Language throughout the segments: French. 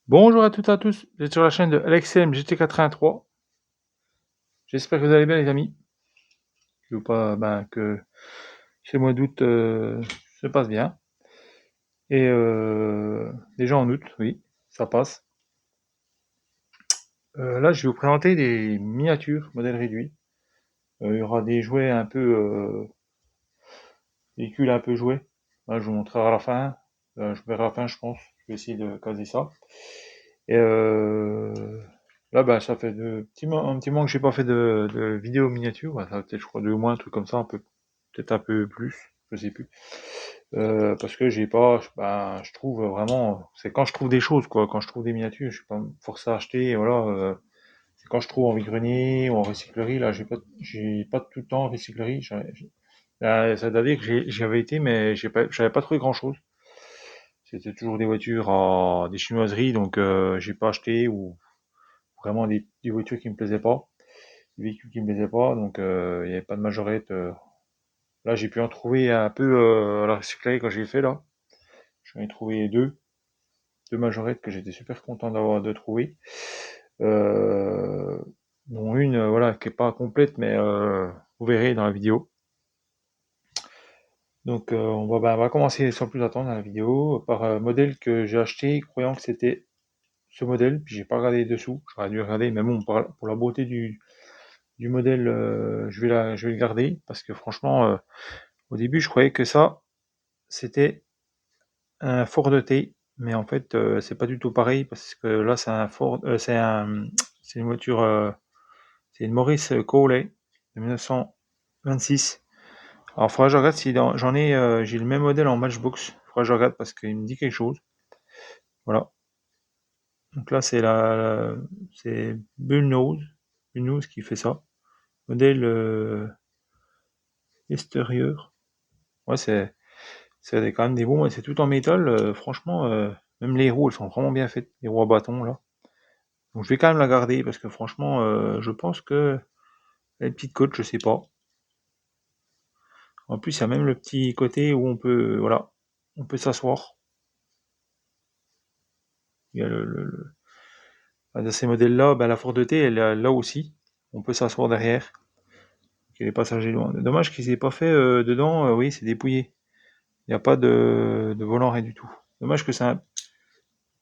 Bonjour à toutes et à tous, vous êtes sur la chaîne de LXM GT83. J'espère que vous allez bien les amis. Je veux pas que ce mois d'août se passe bien. Et déjà en août, oui, ça passe. Là je vais vous présenter des miniatures modèle réduit. Il y aura des jouets un peu véhicules un peu jouets. Là, je vous montrerai à la fin. Je verrai à la fin je pense. Je vais essayer de caser ça. Et là, ça fait un petit moment que j'ai pas fait de vidéo miniature. Ça va peut-être, je crois, 2 mois, un truc comme ça, peut-être un peu plus, je sais plus. Parce que j'ai pas, je trouve vraiment, c'est quand je trouve des choses, quoi. Quand je trouve des miniatures, je suis pas forcé à acheter, et voilà. C'est quand je trouve en vide-grenier ou en recyclerie, là, j'ai pas tout le temps en recyclerie. Ça veut dire que j'y avais été, mais j'avais pas trouvé grand-chose. C'était toujours des voitures à des chinoiseries, donc j'ai pas acheté ou vraiment des voitures qui me plaisaient pas, des véhicules qui me plaisaient pas, donc il n'y avait pas de majorette. Là, j'ai pu en trouver un peu à la recyclerie quand j'ai fait là. J'en ai trouvé deux majorettes que j'étais super content de trouver. Euh, dont une, voilà, qui est pas complète, mais vous verrez dans la vidéo. Donc on va commencer sans plus attendre dans la vidéo par un modèle que j'ai acheté croyant que c'était ce modèle, puis j'ai pas regardé dessous. J'aurais dû regarder, mais bon, pour la beauté du modèle, je vais le garder parce que franchement, au début, je croyais que ça, c'était un Ford T, mais en fait, c'est pas du tout pareil parce que là, c'est une voiture, c'est une Morris Cowley de 1926. Alors, faudra que je regarde si j'en ai, j'ai le même modèle en Matchbox. Faudra que je regarde parce qu'il me dit quelque chose. Voilà. Donc là, c'est Bullnose qui fait ça. Modèle extérieur. Ouais, c'est quand même des bons, c'est tout en métal, franchement, même les roues, elles sont vraiment bien faites, les roues à bâton là. Donc je vais quand même la garder parce que franchement, je pense que elle a une petite côte, je sais pas. En plus, il y a même le petit côté où on peut, voilà, on peut s'asseoir. Il y a dans ces modèles-là, la Ford T, elle est là aussi. On peut s'asseoir derrière, que les passagers loin. Dommage qu'ils aient pas fait dedans, oui, c'est dépouillé. Il n'y a pas de volant, rien du tout. Dommage que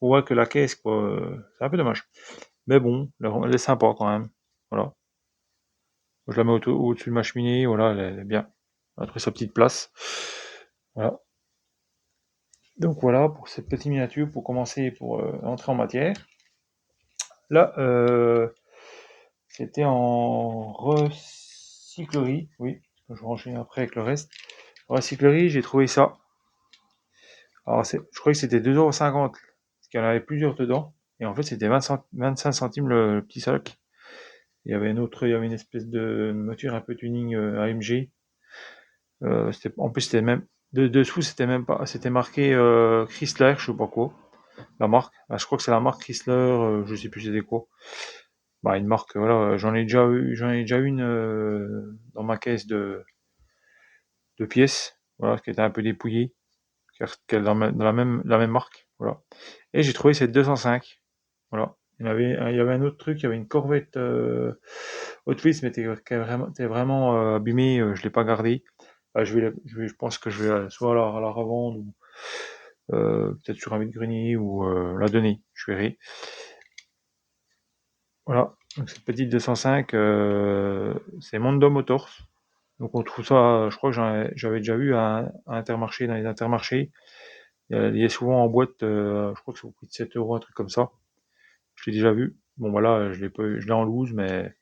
on voit que la caisse, quoi. C'est un peu dommage. Mais bon, elle est sympa quand même. Voilà. Je la mets au-dessus de ma cheminée, voilà, elle est bien. Elle a trouvé sa petite place. Voilà. Donc voilà pour cette petite miniature pour commencer, pour entrer en matière. Là, c'était en recyclerie, oui, je vais enchaîner après avec le reste. En recyclerie, j'ai trouvé ça. Alors, je croyais que c'était 2,50 €, parce qu'il y en avait plusieurs dedans. Et en fait, c'était 25 centimes le petit sac. Il y avait une espèce de voiture un peu tuning AMG. En plus, c'était même, dessous, c'était même pas, c'était marqué Chrysler, je sais pas quoi, la marque. Je crois que c'est la marque Chrysler, je sais plus c'était quoi. Une marque, voilà, j'en ai déjà une dans ma caisse de pièces, voilà, qui était un peu dépouillée, qui est dans la même marque, voilà. Et j'ai trouvé cette 205, voilà. Il y avait un autre truc, il y avait une Corvette Hot Wheels, mais t'es vraiment abîmée, je l'ai pas gardée. Je pense que je vais soit la revendre ou peut-être sur un vide-grenier ou la donner, je verrai. Voilà, donc cette petite 205, c'est Mondo Motors. Donc on trouve ça, je crois que j'avais déjà vu à Intermarché, dans les Intermarchés. Il y a souvent en boîte, je crois que c'est au prix de 7 €, un truc comme ça. Je l'ai déjà vu. Bon voilà, je l'ai en loose, mais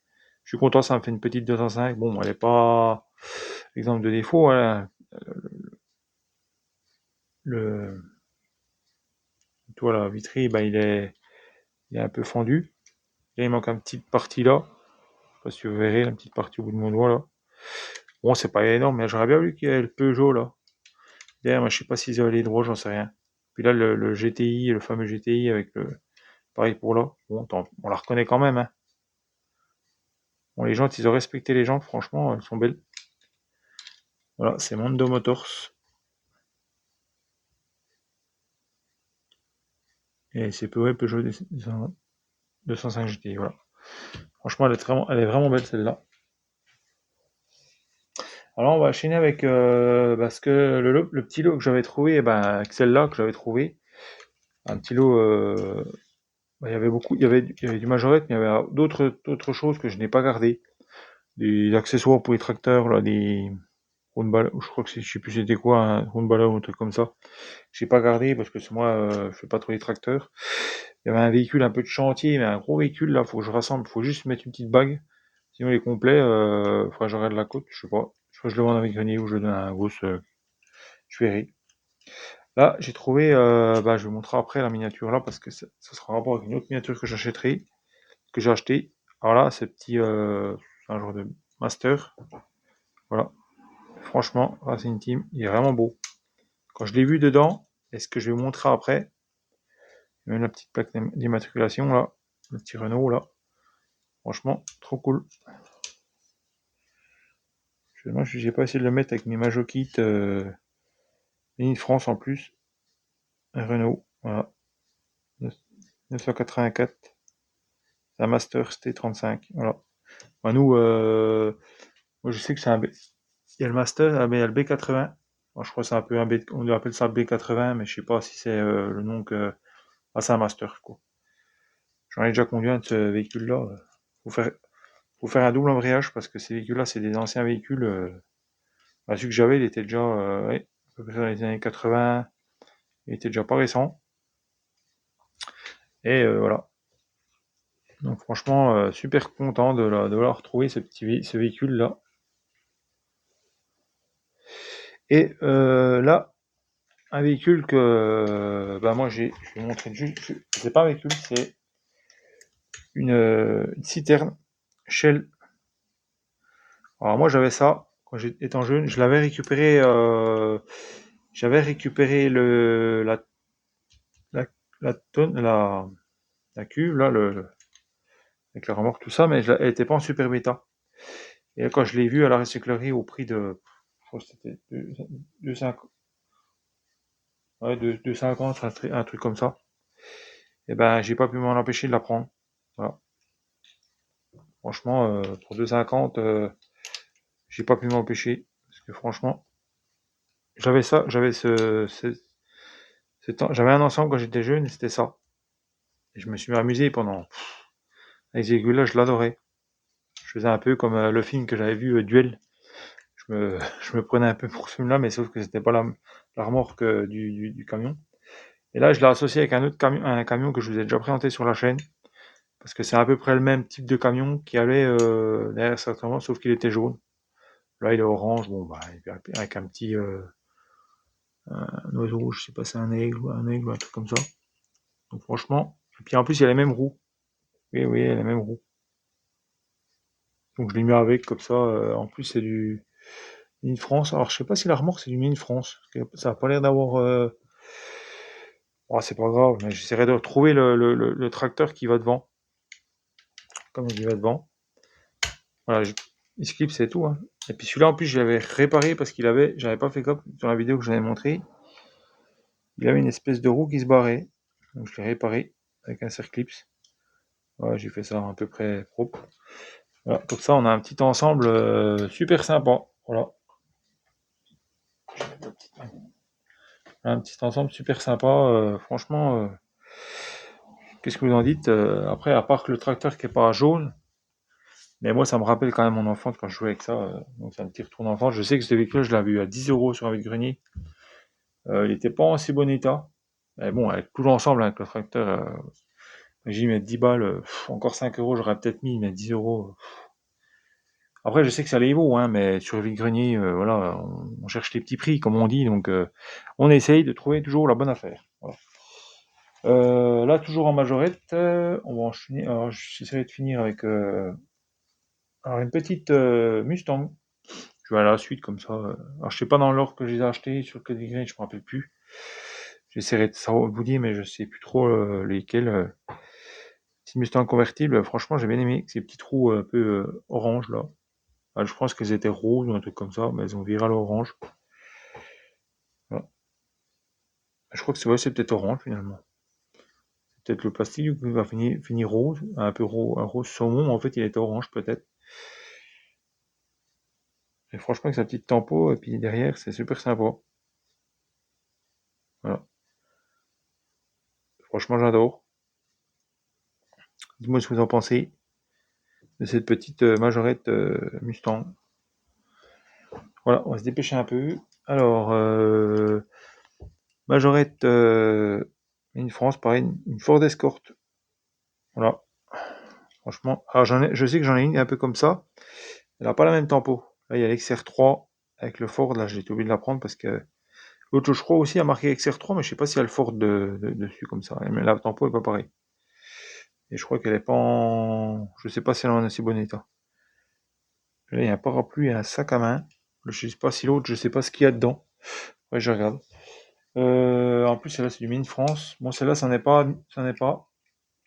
je suis content, ça me fait une petite 205. Bon, elle est pas exemple de défaut, hein. Le toit la vitrée, il est un peu fendu. Là, il manque une petite partie là. Je sais pas si vous verrez la petite partie au bout de mon doigt là. Bon, c'est pas énorme, mais j'aurais bien vu qu'il y ait le Peugeot là. Derrière, moi, je sais pas s'ils avaient les droits, j'en sais rien. Puis là, le GTI, le fameux GTI avec le. Pareil pour là. Bon, on la reconnaît quand même, hein. Bon, les jantes, ils ont respecté les jantes, franchement, elles sont belles. Voilà, c'est Mondo Motors. Et c'est Peugeot 205 GTI, voilà. Franchement, elle est vraiment belle celle-là. Alors on va enchaîner avec parce que le petit lot que j'avais trouvé, avec celle-là que j'avais trouvé, un petit lot, il y avait beaucoup, il y avait du majorette, mais il y avait d'autres choses que je n'ai pas gardées. Des accessoires pour les tracteurs, là, des roundball, je crois que je sais plus c'était quoi, un roundballer ou un truc comme ça. J'ai pas gardé parce que c'est moi, je fais pas trop les tracteurs. Il y avait un véhicule un peu de chantier, mais un gros véhicule là, faut que je rassemble, faut juste mettre une petite bague. Sinon il est complet, faudrait que je regarde la côte, je sais pas. Soit je le vends avec grenier ou je le donne à un gosse, je verrai. Là, j'ai trouvé, je vais vous montrer après la miniature là parce que ça sera en rapport avec une autre miniature que j'achèterai, que j'ai acheté. Alors là, c'est un genre de master. Voilà. Franchement, Racing Team, il est vraiment beau. Quand je l'ai vu dedans, et ce que je vais vous montrer après, même la petite plaque d'immatriculation là, le petit Renault là. Franchement, trop cool. Moi, j'ai pas essayé de le mettre avec mes Majokit Made in France en plus. Un Renault, voilà. 984. C'est un Master ST35. Voilà. Nous, moi je sais que c'est un B. Il y a le Master, mais il y a le B80. Moi, je crois que c'est un peu un B. On appelle ça B80, mais je sais pas si c'est le nom que. Ah, c'est un Master, quoi. J'en ai déjà conduit un de ce véhicule-là. Faut faire, faut faire un double embrayage parce que ces véhicules-là, c'est des anciens véhicules. Celui que j'avais, il était déjà ouais, à peu près dans les années 80. Il était déjà pas récent. Et voilà. Donc franchement, super content de l'avoir retrouvé ce véhicule-là. Et là, un véhicule que moi je vais montrer juste. C'est pas un véhicule, c'est une citerne Shell. Alors moi j'avais ça quand j'étais jeune. Je l'avais récupéré. J'avais récupéré la, la tonne, la cuve là, avec la remorque tout ça, mais elle était pas en super bêta. Et là, quand je l'ai vu à la recyclerie au prix de, je crois que c'était 2,50, ouais, 2,50, un truc comme ça. Et j'ai pas pu m'en empêcher de la prendre. Voilà. Franchement, pour 2,50, j'ai pas pu m'empêcher. Parce que franchement, j'avais ça, j'avais un ensemble quand j'étais jeune et c'était ça. Et je me suis amusé pendant, avec ces véhicules-là, je l'adorais. Je faisais un peu comme le film que j'avais vu, Duel. Je me prenais un peu pour ce film-là, mais sauf que c'était pas la remorque du camion. Et là, je l'ai associé avec un autre camion, un camion que je vous ai déjà présenté sur la chaîne, parce que c'est à peu près le même type de camion qui allait derrière certainement, sauf qu'il était jaune. Là, il est orange, bon, avec un petit un oiseau, je sais pas, c'est un aigle, un truc comme ça. Donc franchement, et puis en plus, il y a les mêmes roues. Oui, oui, il y a les mêmes roues. Donc je l'ai mis avec comme ça. En plus, c'est du Made in France. Alors, je sais pas si la remorque c'est du Made in France, parce que ça a pas l'air d'avoir. Oh, c'est pas grave, mais j'essaierai de retrouver le tracteur qui va devant. Comme il va devant. Voilà, il clip, c'est tout. Hein. Et puis celui-là, en plus, je l'avais réparé parce j'avais pas fait gaffe sur la vidéo que j'avais montré. Il avait une espèce de roue qui se barrait. Donc je l'ai réparé avec un serre-clips. Voilà, j'ai fait ça à peu près propre. Voilà, comme ça, on a un petit ensemble super sympa. Voilà. Un petit ensemble super sympa. Franchement, qu'est-ce que vous en dites après, à part que le tracteur qui est pas jaune, mais moi, ça me rappelle quand même mon enfance quand je jouais avec ça. Donc, c'est un petit retour d'enfance. Je sais que ce véhicule, je l'avais eu à 10 € sur un vide-grenier. Il était pas en si bon état. Mais bon, avec tout l'ensemble, avec le tracteur, j'ai mis 10 balles. Encore 5 €, j'aurais peut-être mis, mais 10 €. Après, je sais que ça les vaut, hein, mais sur le vide-grenier, voilà, on cherche les petits prix, comme on dit. Donc, on essaye de trouver toujours la bonne affaire. Voilà. Là, toujours en majorette, on va enchaîner. Alors, j'essaierai de finir avec alors une petite Mustang. Je vais aller à la suite comme ça. Alors, je sais pas dans l'ordre que je les ai achetés, sur quel degré, je me rappelle plus. J'essaierai de savoir vous dire, mais je sais plus trop lesquels. Petit Mustang convertible, franchement, j'ai bien aimé ces petits trous un peu orange là. Ah, je pense qu'elles étaient roses ou un truc comme ça, mais elles ont viré à l'orange. Voilà. Je crois que c'est peut-être orange finalement. peut-être le plastique qui va finir rose, un peu un rose saumon, mais en fait il est orange peut-être. Et franchement avec sa petite tempo, et puis derrière c'est super sympa. Voilà. Franchement j'adore. Dis-moi ce que vous en pensez de cette petite majorette Mustang. Voilà, on va se dépêcher un peu. Alors, majorette une France, pareil, une Ford Escort. Voilà, franchement. Alors je sais que j'en ai une un peu comme ça. Elle n'a pas la même tempo. Là, il y a l'XR3 avec le Ford. Là, j'ai été obligé de la prendre parce que l'autre, je crois aussi, a marqué XR3, mais je sais pas si elle a le Ford dessus comme ça. Mais la tempo est pas pareille. Et je crois qu'elle est pas en. Je sais pas si elle est en assez bon état. Là, il y a un parapluie et un sac à main. Je sais pas si l'autre, je sais pas ce qu'il y a dedans. Ouais, je regarde. En plus, celle-là, c'est du Made in France. Bon, celle-là, ça n'est pas.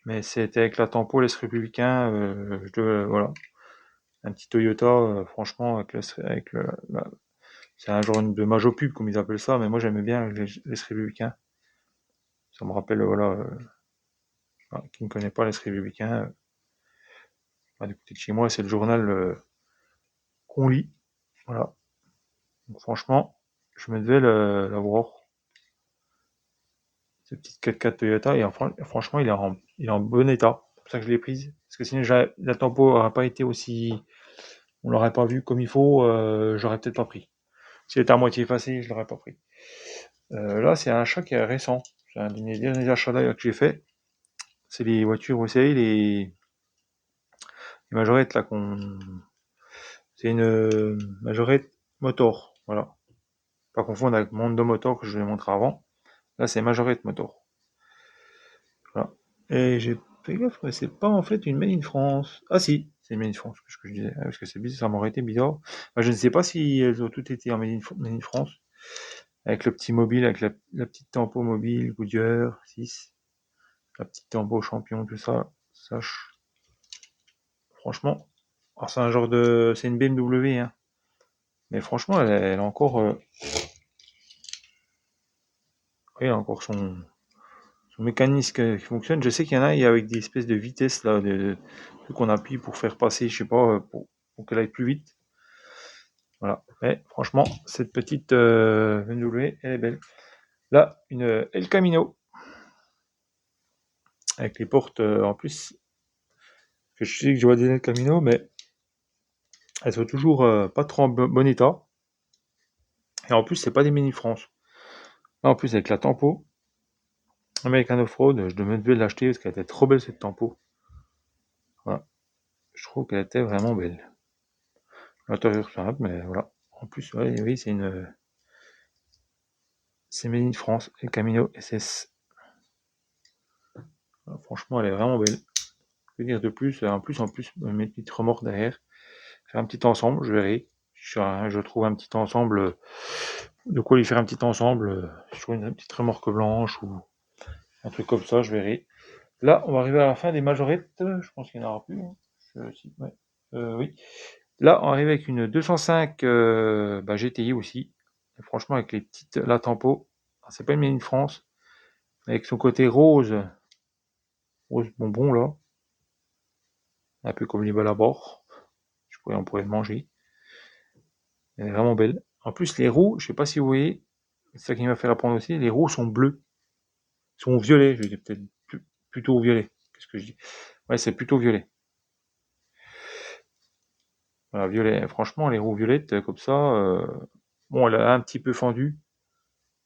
Mais c'était avec la tempo, l'Est républicain. Voilà. Un petit Toyota, franchement, avec c'est un genre de Majo Pub, comme ils appellent ça, mais moi j'aimais bien les républicains. Ça me rappelle, voilà, qui ne connaît pas les républicains, du côté de chez moi, c'est le journal qu'on lit. Voilà. Donc, franchement, je me devais l'avoir. Cette petite 4x4 Toyota, et franchement, il est en bon état. C'est pour ça que je l'ai prise. Parce que sinon, la tempo n'aurait pas été aussi. On l'aurait pas vu comme il faut, j'aurais peut-être pas pris. Si elle était à moitié effacée, je l'aurais pas pris. Là, c'est un achat qui est récent. C'est un des derniers achats d'ailleurs que j'ai fait. C'est les voitures, vous savez, les majorettes là qu'on. C'est une majorette motor. Voilà. Pas confondre avec Mondo Motor que je vous ai montré avant. Là, c'est majorette motor. Voilà. Et j'ai fait gaffe, mais c'est pas en fait une Made in France. Ah si, c'est une Made in France, ce que je disais. Parce que c'est bizarre, ça m'aurait été bizarre. Je ne sais pas si elles ont toutes été en Made in France. Avec le petit mobile, avec la petite tempo mobile, Goodyear, 6. La petite tempo champion, tout ça. Franchement, alors c'est un genre de. C'est une BMW, hein. Mais franchement, elle a encore. Oui, elle a encore son mécanisme qui fonctionne. Je sais qu'il y en a, il y a avec des espèces de vitesses là, trucs qu'on appuie pour faire passer, je sais pas, pour qu'elle aille plus vite. Voilà. Mais franchement, cette petite BMW, elle est belle. Là, une El Camino avec les portes en plus. Que je sais que je vois des El Camino, mais elles sont toujours pas trop en bon état. Et en plus, c'est pas des mini France. Là, en plus, avec la tempo, American Offroad, je devais l'acheter parce qu'elle était trop belle cette tempo. Voilà. Je trouve qu'elle était vraiment belle. L'intérieur simple, mais voilà. En plus, ouais, oui, c'est Made in France, El Camino SS. Voilà, franchement, elle est vraiment belle. Que dire de plus? En plus, mes petites remorques derrière. Faire un petit ensemble, je verrai. Je trouve un petit ensemble. De quoi lui faire un petit ensemble sur une petite remorque blanche ou un truc comme ça, je verrai. Là, on va arriver à la fin des majorettes. Je pense qu'il n'y en aura plus, hein. Ouais. Oui. Là, on arrive avec une 205 GTI aussi. Et franchement, avec les petites la tempo. C'est pas une Made in France. Avec son côté rose. Rose bonbon, là. Un peu comme les balabors. On pourrait le manger. Elle est vraiment belle. En plus, les roues, je sais pas si vous voyez. C'est ça qui m'a fait la prendre aussi. Les roues sont bleues. Sont violets. Je dis peut-être plutôt violet. Qu'est-ce que je dis? Ouais, c'est plutôt violet. Voilà, violet. Franchement, les roues violettes, comme ça, bon, elle a un petit peu fendu,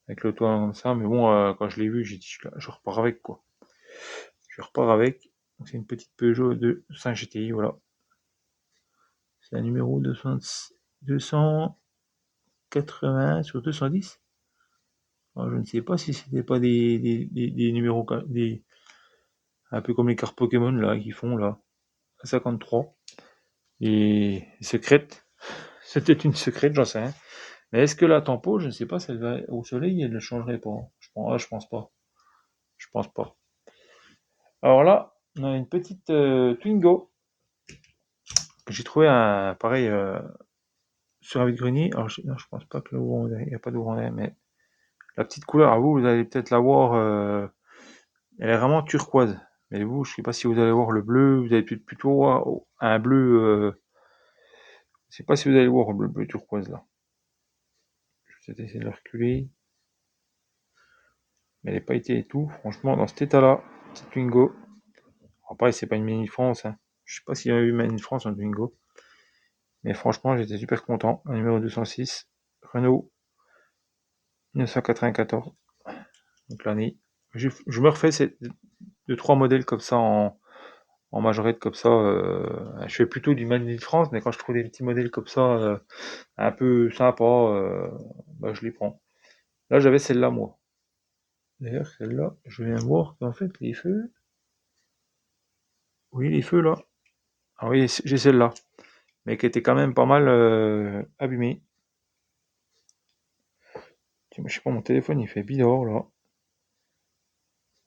avec le toit comme ça, mais bon, quand je l'ai vu, j'ai dit, je repars avec, quoi. Je repars avec. Donc, c'est une petite Peugeot de 5 GTI, voilà. C'est un numéro 280 sur 210. Alors, je ne sais pas si c'était pas des numéros, un peu comme les cartes Pokémon, là, qui font, là, 53. Et secrète. C'était une secrète, j'en sais rien. Mais est-ce que la tempo, je ne sais pas si elle va au soleil, elle ne changerait pas. Je pense pas. Je pense pas. Alors là, on a une petite Twingo que j'ai trouvé pareil sur un vide-grenier. Alors non, je pense pas que il n'y a pas de mais la petite couleur, vous allez peut-être la voir Elle est vraiment turquoise. Mais vous, je sais pas si vous allez voir le bleu, vous allez plutôt voir un bleu. Je sais pas si vous allez voir le bleu turquoise là. Je vais essayer de le reculer. Mais elle n'a pas été et tout. Franchement, dans cet état-là, petite Twingo. Après, c'est pas une Made in France. Hein. Je sais pas s'il y a eu Made in France en Twingo. Mais franchement, j'étais super content. Un numéro 206. Renault 1994. Donc l'année. Je me refais deux, trois modèles comme ça en majorette comme ça. Je fais plutôt du Made in France, mais quand je trouve des petits modèles comme ça, un peu sympa, bah, je les prends. Là, j'avais celle-là, moi. D'ailleurs, celle-là, je viens voir qu'en fait, les feux. Oui, les feux là. Ah oui, j'ai celle-là. Mais qui était quand même pas mal abîmée. Tiens, je sais pas, mon téléphone il fait bidon là.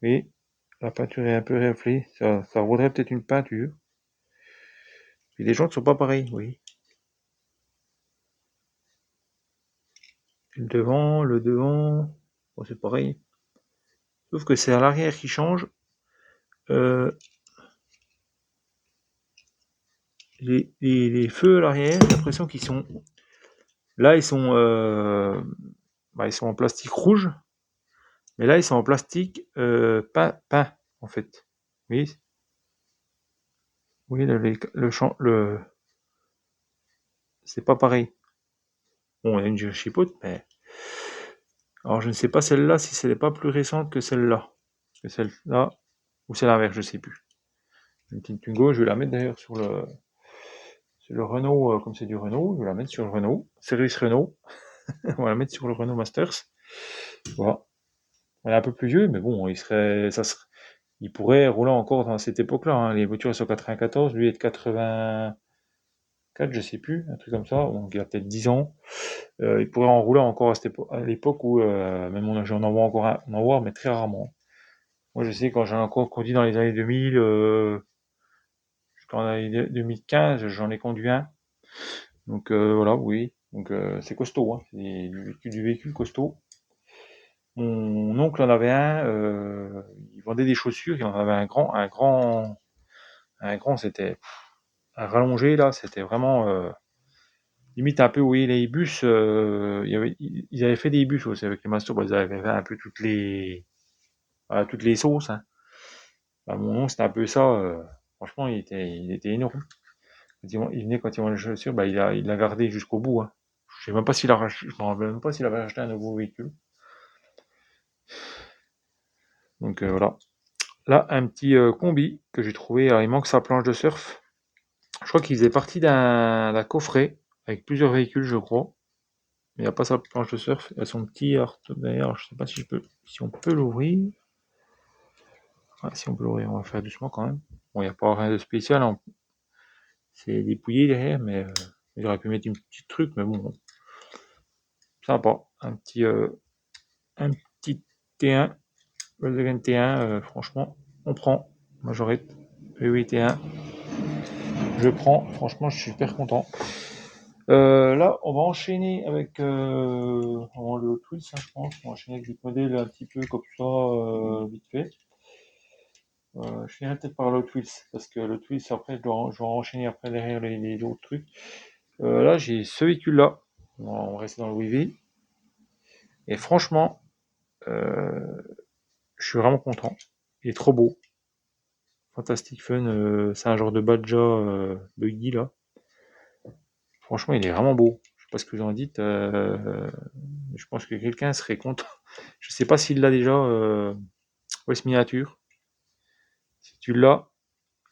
Oui, la peinture est un peu réfléchie. Ça vaudrait peut-être une peinture. Et les jantes sont pas pareilles, oui. Le devant, bon, c'est pareil. Sauf que c'est à l'arrière qui change. Euh, les feux à l'arrière, j'ai l'impression qu'ils sont. Là, ils sont en plastique rouge. Mais là, ils sont en plastique peint, en fait. Oui, oui, c'est pas pareil. Bon, il y a une chipote, mais. Alors, je ne sais pas celle-là si elle n'est pas plus récente que celle-là. Que celle-là, ou c'est l'inverse, je sais plus. Une petite Twingo, je vais la mettre d'ailleurs sur le Renault, comme c'est du Renault, je vais la mettre sur le Renault. Service Renault, on va la mettre sur le Renault Masters. Voilà. Elle est un peu plus vieux, mais bon, il pourrait rouler encore dans cette époque-là. Hein. Les voitures elles sont 94, lui est de 84, je sais plus, un truc comme ça. Donc il a peut-être 10 ans. Il pourrait en rouler encore à l'époque où même j'en en vois encore on en voit, mais très rarement. Moi, je sais quand j'en ai encore conduit dans les années 2000, jusqu'en année 2015, j'en ai conduit un. Donc voilà, oui. Donc c'est costaud, hein. C'est du véhicule costaud. Mon oncle en avait un. Il vendait des chaussures. Il en avait un grand. C'était un rallongé là. C'était vraiment limite un peu, oui, les bus. Ils avaient fait des bus aussi avec les Masters. Bon, ils avaient fait un peu voilà, toutes les sauces. Hein. Bah, mon oncle, c'était un peu ça. Franchement, il était énorme. Il venait quand il vendait les chaussures, bah, il l'a gardé jusqu'au bout. Hein. Je sais même pas s'il a racheté, je me rappelle même pas s'il avait acheté un nouveau véhicule. Donc voilà. Là, un petit combi que j'ai trouvé. Alors, il manque sa planche de surf. Je crois qu'il faisait partie d'un coffret avec plusieurs véhicules, je crois. Mais il n'y a pas sa planche de surf. Il y a son petit arto. D'ailleurs, je sais pas si on peut l'ouvrir. Ah, si on peut l'ouvrir, on va faire doucement quand même. Bon, il n'y a pas rien de spécial. Hein. C'est dépouillé derrière, mais j'aurais pu mettre une petite truc, mais bon, sympa. Un petit T1, Volkswagen T1, franchement, on prend. Majorette, V8 T1, je prends. Franchement, je suis super content. Là, on va enchaîner avec le Hot Wheels, hein, je pense. On va enchaîner avec des modèles un petit peu comme ça, vite fait. Je finirai peut-être par le Hot Wheels, parce que le Hot Wheels, après, je dois enchaîner après derrière les autres trucs. Là, j'ai ce véhicule-là. On va rester dans le WV. Et franchement, euh, je suis vraiment content. Il est trop beau. Fantastic Fun, c'est un genre de Badja buggy là. Franchement, il est vraiment beau. Je sais pas ce que vous en dites. Je pense que quelqu'un serait content. Je sais pas s'il l'a déjà. West Miniature. Si tu l'as,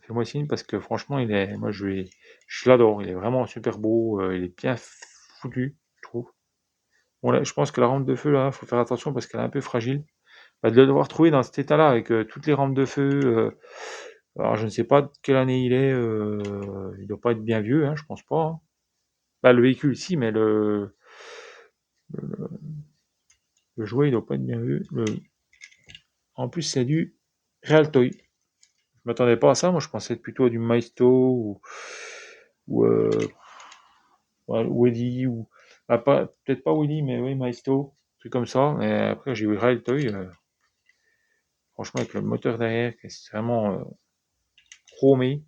fais-moi signe parce que franchement, je l'adore. Il est vraiment super beau. Il est bien foutu, je trouve. Bon là, je pense que la rampe de feu là, faut faire attention parce qu'elle est un peu fragile. Bah, de le devoir trouver dans cet état-là avec toutes les rampes de feu. Alors je ne sais pas de quelle année il est. Il doit pas être bien vieux, hein, je pense pas. Hein. Bah, le véhicule, si, mais le jouet, il doit pas être bien vu. En plus, c'est du Real Toy. Je m'attendais pas à ça. Moi, je pensais plutôt à du Maisto ou ouais, Willy ou peut-être pas Willy, mais oui Maisto, truc comme ça. Mais après, j'ai eu Real Toy. Franchement, avec le moteur derrière, c'est vraiment chromé.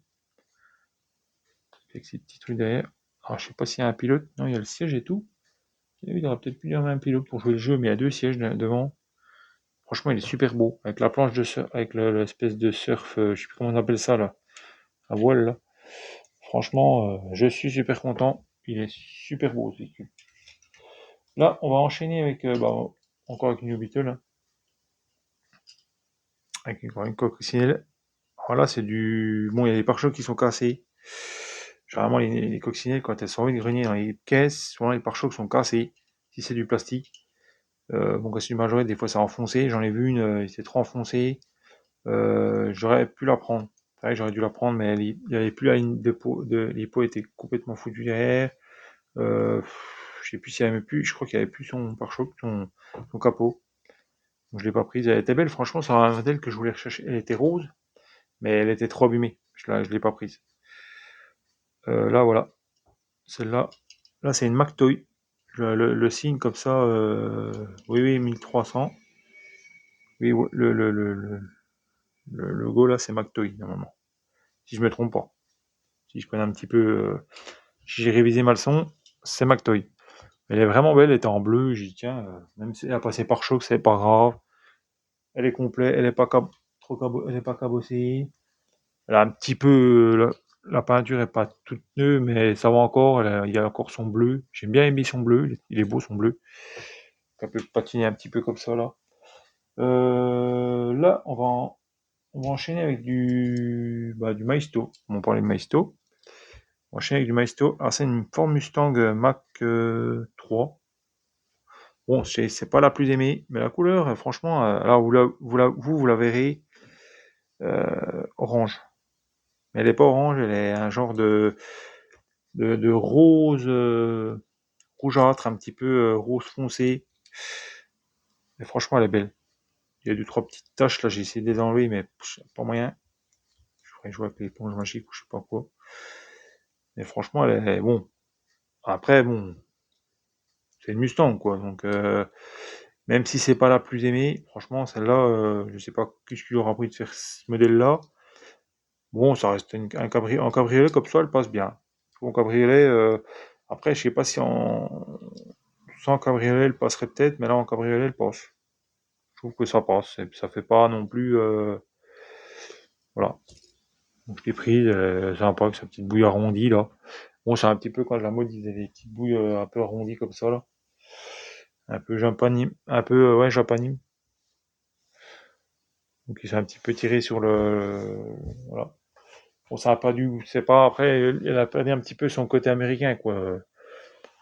Avec ces petits trucs derrière. Alors, je sais pas s'il y a un pilote. Non, il y a le siège et tout. Il aurait peut-être pu y avoir un pilote pour jouer le jeu, mais il y a 2 sièges devant. Franchement, il est super beau. Avec la planche de surf, avec l'espèce de surf, je sais plus comment on appelle ça là, à voile là. Franchement, je suis super content. Il est super beau ce véhicule. Là, on va enchaîner avec, encore avec une New Beetle, hein, avec une coccinelle. Alors là, c'est du... Bon, il y a des pare-chocs qui sont cassés. Généralement, les coccinelles, quand elles sont envie de grenier dans les caisses, souvent les pare-chocs sont cassés. Si c'est du plastique. Bon, quand c'est du majorette, des fois c'est enfoncé. J'en ai vu une, il était trop enfoncé. J'aurais pu la prendre. C'est vrai que j'aurais dû la prendre, mais il n'y avait plus la ligne de peau. Les peaux étaient complètement foutues derrière. Euh, je sais plus s'il y avait plus. Je crois qu'il y avait plus son pare-choc, son capot. Donc je l'ai pas prise. Elle était belle, franchement. C'est un modèle que je voulais rechercher. Elle était rose, mais elle était trop abîmée. Je l'ai pas prise. Là, voilà. Celle-là. Là, c'est une McToy. Le signe comme ça. Oui, oui, 1300. Oui, le logo là, c'est McToy, normalement. Si je me trompe pas. Si je connais un petit peu. Si j'ai révisé mal son, c'est McToy. Elle est vraiment belle, elle était en bleu. J'ai dit, tiens, même si elle a passé par choc, c'est pas grave. Elle est complète, elle est pas elle est pas cabossée. Elle a un petit peu. La peinture est pas toute neuve, mais ça va encore. Il y a encore son bleu. J'aime bien aimer son bleu. Il est beau son bleu. Ça peut patiner un petit peu comme ça là. Là, on va enchaîner avec du Maisto. On parlait de Maisto. On va enchaîner avec du Maisto. Alors, c'est une Ford Mustang Mach 3. Bon, c'est pas la plus aimée, mais la couleur, franchement, alors vous la verrez orange. Mais elle est pas orange, elle est un genre de rose, rougeâtre, un petit peu rose foncé. Mais franchement, elle est belle. Il y a deux, trois petites taches là, j'ai essayé de les enlever, mais pas moyen. Je ferais jouer avec l'éponge magique ou je sais pas quoi. Mais franchement, elle est bon. Après, bon, c'est une Mustang quoi, donc même si c'est pas la plus aimée, franchement, celle-là, je sais pas qu'est-ce qui leur a pris de faire ce modèle-là. Bon, ça reste en cabriolet comme ça, elle passe bien. En cabriolet, après, je sais pas si sans cabriolet, elle passerait peut-être, mais là, en cabriolet, elle passe. Je trouve que ça passe. Et ça fait pas non plus, voilà. Donc, je l'ai prise, sympa avec sa petite bouille arrondie, là. Bon, c'est un petit peu quand la mode disait des petites bouilles un peu arrondies comme ça, là. Un peu japanime, un peu, ouais, japanime. Donc, il s'est un petit peu tiré sur voilà. Bon, ça a pas dû, c'est pas, après, elle a perdu un petit peu son côté américain, quoi.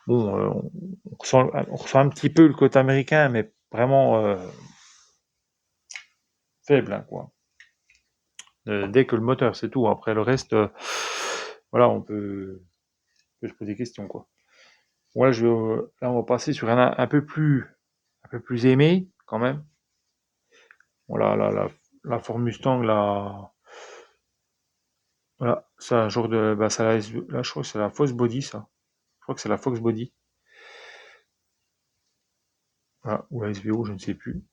Bon, on ressent un petit peu le côté américain, mais vraiment faible, hein, quoi. Dès que le moteur, c'est tout. Après le reste, voilà, on peut se poser des questions, quoi. Ouais, là, on va passer sur un peu plus aimé, quand même. Bon, la Ford Mustang, voilà, c'est un genre de, c'est là, je crois que c'est la Fox Body, ça. Je crois que c'est la Fox Body, voilà, ou la SVO, je ne sais plus.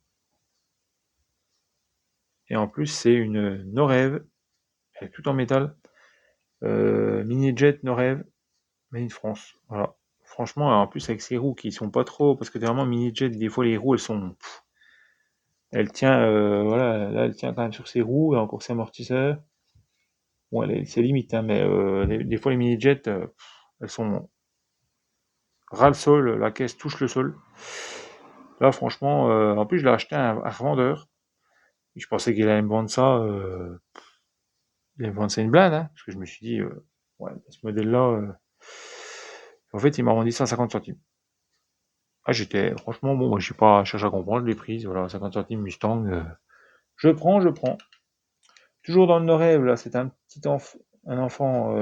Et en plus, c'est une Norev, elle est tout en métal. Mini Jet Norev, Made in France. Voilà. Franchement, en plus avec ces roues qui sont pas trop, parce que vraiment Mini Jet, des fois les roues elles sont, elle tient, voilà, là elle tient quand même sur ses roues et encore ses amortisseurs. Bon, c'est limite, hein, mais des fois les Mini Jet, elles sont ras le sol, la caisse touche le sol. Là, franchement, en plus je l'ai acheté à un revendeur. Je pensais qu'il allait me vendre ça, il allait me vendre ça une blinde, hein, parce que je me suis dit, ouais, ce modèle-là, en fait, il m'a vendu 150 centimes. Ah, franchement, bon, moi, je suis pas cherché à comprendre, je l'ai prise, voilà, 50 centimes Mustang, je prends. Toujours dans le Nord-Rêve, là, c'est un enfant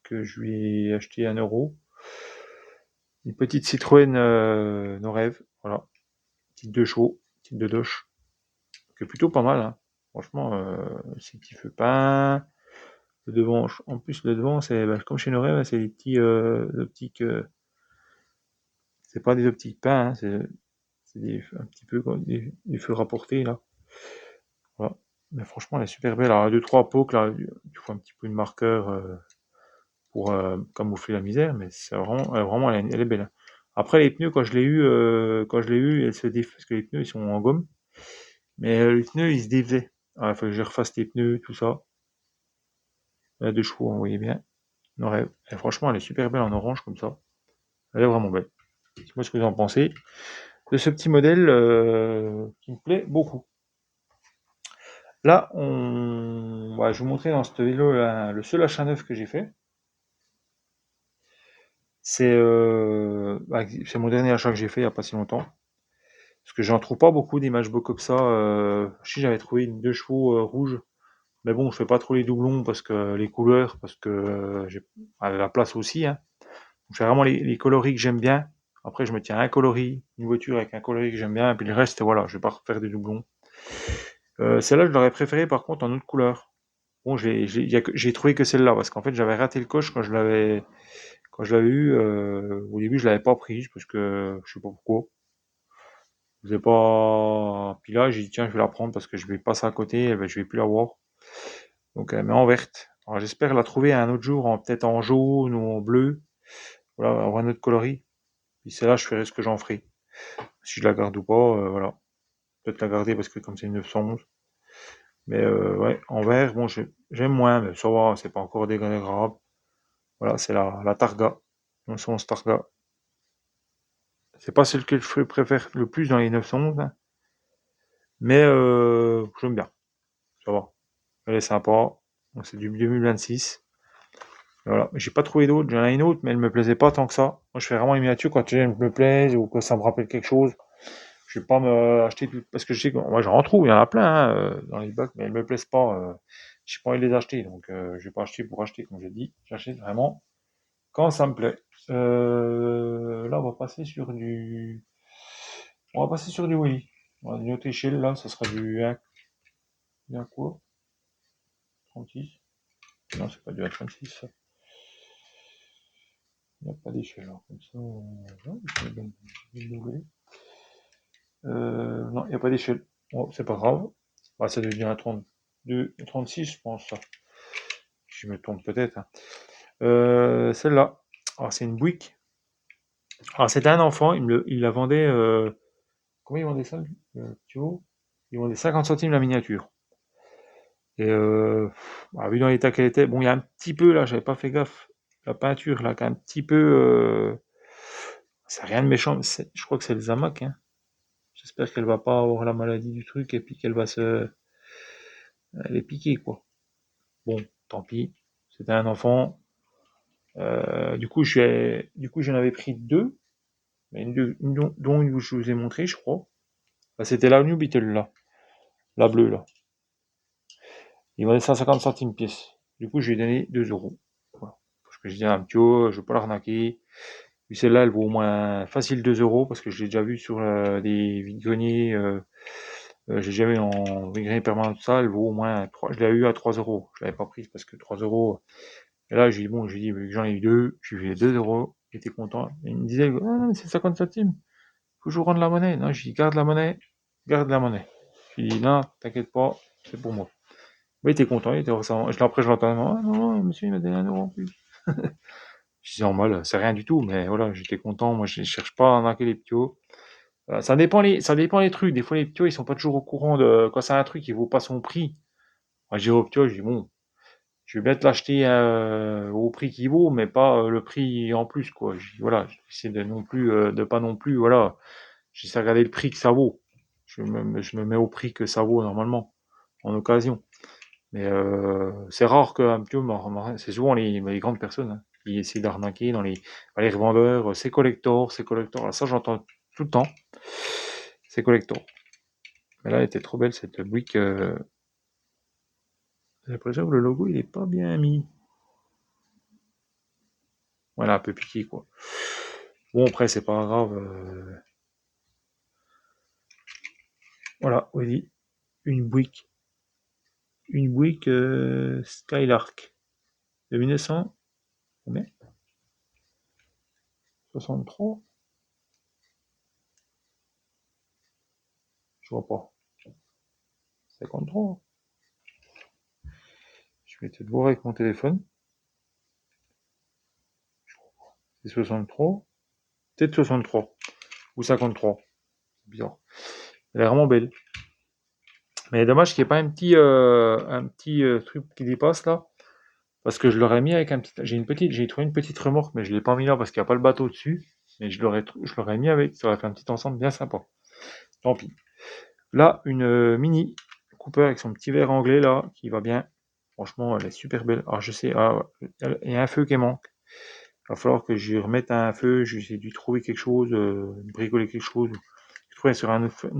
que je lui ai acheté 1 euro. Une petite Citroën Nord-Rêve, voilà, petite 2 chevaux, petite 2 doche, qui est plutôt pas mal, hein. Franchement, c'est petit feu peint. Le devant, en plus, le devant, c'est comme chez Nord-Rêve, c'est des petits optiques, c'est pas des optiques peints, hein, c'est un petit peu comme des feux rapportés, là. Voilà. Mais franchement, elle est super belle. Alors, 2-3 pocs, là, tu vois un petit peu de marqueur pour camoufler la misère, mais c'est vraiment elle est belle, hein. Après, les pneus, quand je l'ai eu, elle se parce que les pneus, ils sont en gomme, mais les pneus, ils se défaisaient. Alors, il faut que je refasse les pneus, tout ça. La 2 chevaux, vous voyez bien. Non, franchement, elle est super belle en orange, comme ça. Elle est vraiment belle. Dites-moi ce que vous en pensez de ce petit modèle qui me plaît beaucoup. Là, je vous montrer dans ce vélo le seul achat neuf que j'ai fait. C'est mon dernier achat que j'ai fait il n'y a pas si longtemps. Parce que j'en trouve pas beaucoup des matchbook comme ça. Si j'avais trouvé une 2 chevaux rouge, mais bon, je fais pas trop les doublons parce que les couleurs, parce que j'ai la place aussi, hein. Je fais vraiment les coloris que j'aime bien. Après, je me tiens à un coloris, une voiture avec un coloris que j'aime bien, et puis le reste, voilà, je vais pas refaire des doublons. Celle-là, je l'aurais préférée par contre en autre couleur. Bon, j'ai trouvé que celle-là, parce qu'en fait, j'avais raté le coche quand je l'avais eu. Au début, je l'avais pas prise, parce que je sais pas pourquoi. Je l'ai pas. Puis là, j'ai dit, tiens, je vais la prendre parce que je vais passer à côté, et ben, je vais plus la voir. Donc, elle met en verte. Alors, j'espère la trouver un autre jour, peut-être en jaune ou en bleu. Voilà, avoir un autre coloris. Puis celle-là, je ferai ce que j'en ferai. Si je la garde ou pas, voilà. Peut-être la garder parce que comme c'est une 911. Mais ouais, en vert, bon, j'aime moins, mais ça va, c'est pas encore désagréable. Voilà, c'est la Targa. 911 Targa. C'est pas celle que je préfère le plus dans les 911, hein, mais j'aime bien. Ça va. Elle est sympa. Donc c'est du 2026. Voilà. J'ai pas trouvé d'autre. J'en ai une autre, mais elle me plaisait pas tant que ça. Moi, je fais vraiment les miniatures quand elles me plaisent ou que ça me rappelle quelque chose. Je vais pas me acheter tout, parce que je sais que moi j'en trouve, il y en a plein hein, dans les bacs, mais elles me plaisent pas. J'ai pas envie de les acheter, donc je vais pas acheter pour acheter, comme je dis. J'achète vraiment quand ça me plaît. Là, on va passer sur du Wii. On va une autre échelle là, ça sera du 1 quoi? 36? Non, c'est pas du 1,36 ça. Il n'y a pas d'échelle alors, comme ça. Non, non, il n'y a pas d'échelle. Bon, c'est pas grave. Bah, ça devient un 32, 36, je pense ça. Je me trompe peut-être, hein. Celle-là. Alors, c'est une Buick. Alors, c'était un enfant, il la vendait. Combien il vendait ça, tu vois? Il vendait 50 centimes la miniature. Et vu dans l'état qu'elle était, bon, il y a un petit peu là, j'avais pas fait gaffe. La peinture là, qui a un petit peu. C'est rien de méchant, je crois que c'est le Zamac, hein. J'espère qu'elle va pas avoir la maladie du truc et puis qu'elle va se. Elle est piquée, quoi. Bon, tant pis. C'était un enfant. Du coup, j'en avais pris deux. Mais dont une que je vous ai montré, je crois. Bah, c'était la New Beetle, là. La bleue, là. Il vendait 150 centimes pièce. Du coup, je lui ai donné 2 euros. Voilà. Parce que j'ai dit à un petit oh, je veux pas l'arnaquer. Puis celle-là, elle vaut au moins facile 2 euros parce que je l'ai déjà vu sur des vide-greniers. J'ai déjà vu en vide-grenier permanent, tout ça. Elle vaut au moins 3. Je l'ai eu à 3 euros. Je l'avais pas prise parce que 3 euros. Et là, j'ai dit, vu que j'en ai eu deux, je lui ai fait 2 euros. Il était content. Et il me disait, ah non, mais c'est 50 centimes. Faut que je vous rende la monnaie. Non, je dis, garde la monnaie. Garde la monnaie. Je lui dis, non, t'inquiète pas, c'est pour moi. Oui, il était content, il était récemment. Après, je l'entends, ah non, monsieur, il m'a donné 1 euro en plus. Je dis, normal, c'est rien du tout, mais voilà, j'étais content. Moi, je cherche pas à arnaquer les ptios. Ça dépend les trucs. Des fois, les ptios, ils sont pas toujours au courant de, quand c'est un truc qui vaut pas son prix. Moi, je dis au ptio, je dis, bon, je vais bien te l'acheter au prix qu'il vaut, mais pas le prix en plus, quoi. Je dis, voilà, j'essaie de non plus, de pas non plus, voilà. J'essaie de regarder le prix que ça vaut. Je me mets au prix que ça vaut normalement, en occasion. Mais c'est rare qu'un ptio, c'est souvent les grandes personnes hein, qui essaient d'arnaquer les revendeurs. C'est collector, c'est collector. Alors ça, j'entends tout le temps. C'est collector. Mais là, elle était trop belle cette brique. J'ai l'impression que le logo, il est pas bien mis. Voilà, un peu piqué, quoi. Bon, après, c'est pas grave. Voilà, oui, une brique. Une brique Skylark de 1900. Combien? 63. Je vois pas. 53. Je vais peut-être voir avec mon téléphone. C'est 63. Peut-être 63. Ou 53. C'est bizarre. Elle est vraiment belle. Mais dommage qu'il n'y ait pas un petit truc qui dépasse là. Parce que je l'aurais mis avec un petit. J'ai trouvé une petite remorque, mais je l'ai pas mis là parce qu'il n'y a pas le bateau dessus. Mais je l'aurais mis avec. Ça aurait fait un petit ensemble bien sympa. Tant pis. Là, une Mini Cooper avec son petit verre anglais là, qui va bien. Franchement, elle est super belle. Alors je sais, il y a un feu qui manque. Il va falloir que je remette un feu. J'ai dû trouver quelque chose, bricoler quelque chose. Je trouvais sur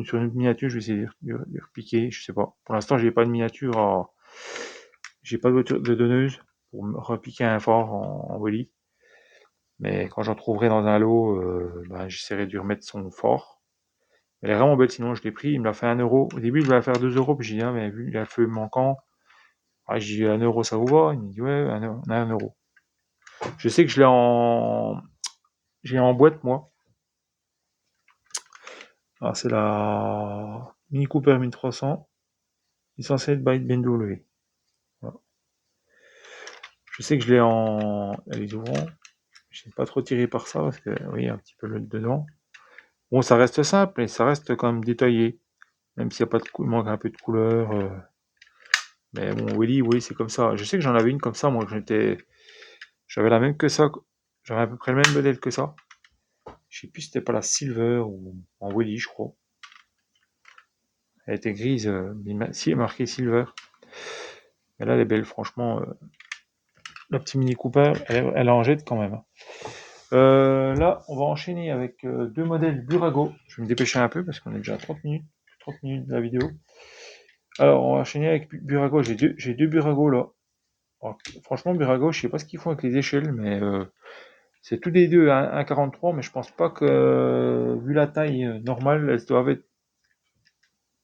sur une miniature, je vais essayer de repiquer, je sais pas. Pour l'instant, j'ai pas de miniature, j'ai pas de voiture de donneuse pour me repiquer un phare en Wally. Mais quand j'en trouverai dans un lot, j'essaierai de lui remettre son phare. Elle est vraiment belle, sinon je l'ai pris, il me l'a fait 1 euro. Au début, je voulais la faire 2 euros, puis j'ai dit, ah, mais vu le feu manquant, j'ai dit 1 euro, ça vous va? Il me dit, ouais, on a 1 euro. Je sais que j'ai en boîte, moi. Alors, c'est la Mini Cooper 1300, licenciée by BMW. Voilà. Je sais que je l'ai en. Elle est ouvrant. Je n'ai pas trop tiré par ça, parce que, oui, il y a un petit peu le dedans. Bon, ça reste simple, et ça reste quand même détaillé. Même s'il y a pas de il manque un peu de couleur. Mais bon, Willy, oui, c'est comme ça. Je sais que j'en avais une comme ça, moi, j'avais la même que ça. J'avais à peu près le même modèle que ça. Je sais plus si c'était pas la Silver ou en Willy, je crois. Elle était grise, si, elle est marquée Silver. Mais là, elle est belle, franchement. La petite Mini Cooper, elle en jette quand même. Là, on va enchaîner avec 2 modèles Burago. Je vais me dépêcher un peu parce qu'on est déjà à 30 minutes de la vidéo. Alors, on va enchaîner avec Burago. J'ai deux Burago là. Alors, franchement, Burago, je sais pas ce qu'ils font avec les échelles, mais c'est tous les deux à 1,43, mais je pense pas que, vu la taille normale, elles doivent être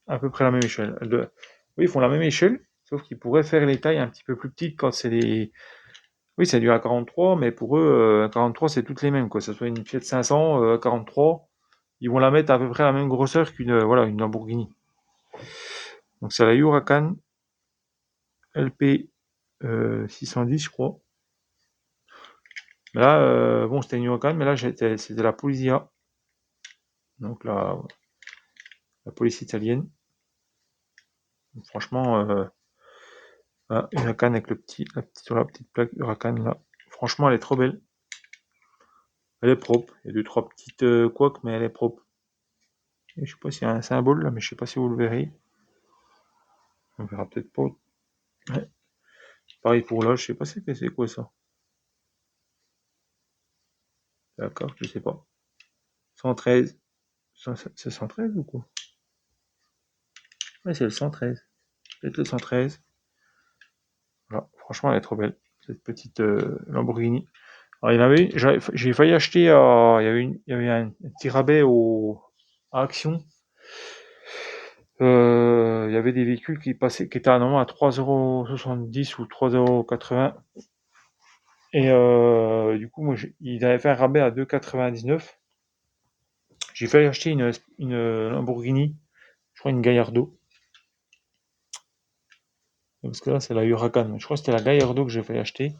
à peu près la même échelle. Oui, ils font la même échelle, sauf qu'ils pourraient faire les tailles un petit peu plus petites quand c'est des. Oui, c'est du A43, mais pour eux, A43, c'est toutes les mêmes, quoi. Que ce soit une Fiat 500, A43, ils vont la mettre à peu près à la même grosseur voilà, une Lamborghini. Donc c'est la Huracan LP 610, je crois. Là, bon, c'était une Huracan, mais là, c'était la Polizia. Donc la police italienne. Donc, franchement, Huracan avec sur la petite plaque Huracan, là. Franchement, elle est trop belle. Elle est propre. Il y a 2-3 petites couacs, mais elle est propre. Et je sais pas s'il y a un symbole là, mais je sais pas si vous le verrez. On verra peut-être pas. Ouais. Pareil pour là, je sais pas c'est quoi ça. D'accord, je sais pas. 113. C'est 113 ou quoi? Ouais, c'est le 113. Peut-être le 113. Voilà, franchement, elle est trop belle. Cette petite Lamborghini. Alors, il y en avait j'ai failli acheter, il y avait un petit rabais à Action. Il y avait des véhicules qui étaient normalement à 3,70 € ou 3,80 €. Et du coup, ils avaient fait un rabais à 2,99 €. J'ai failli acheter une Lamborghini, je crois une Gallardo. Parce que là, c'est la Huracan. Je crois que c'était la Gallardo que j'ai failli acheter.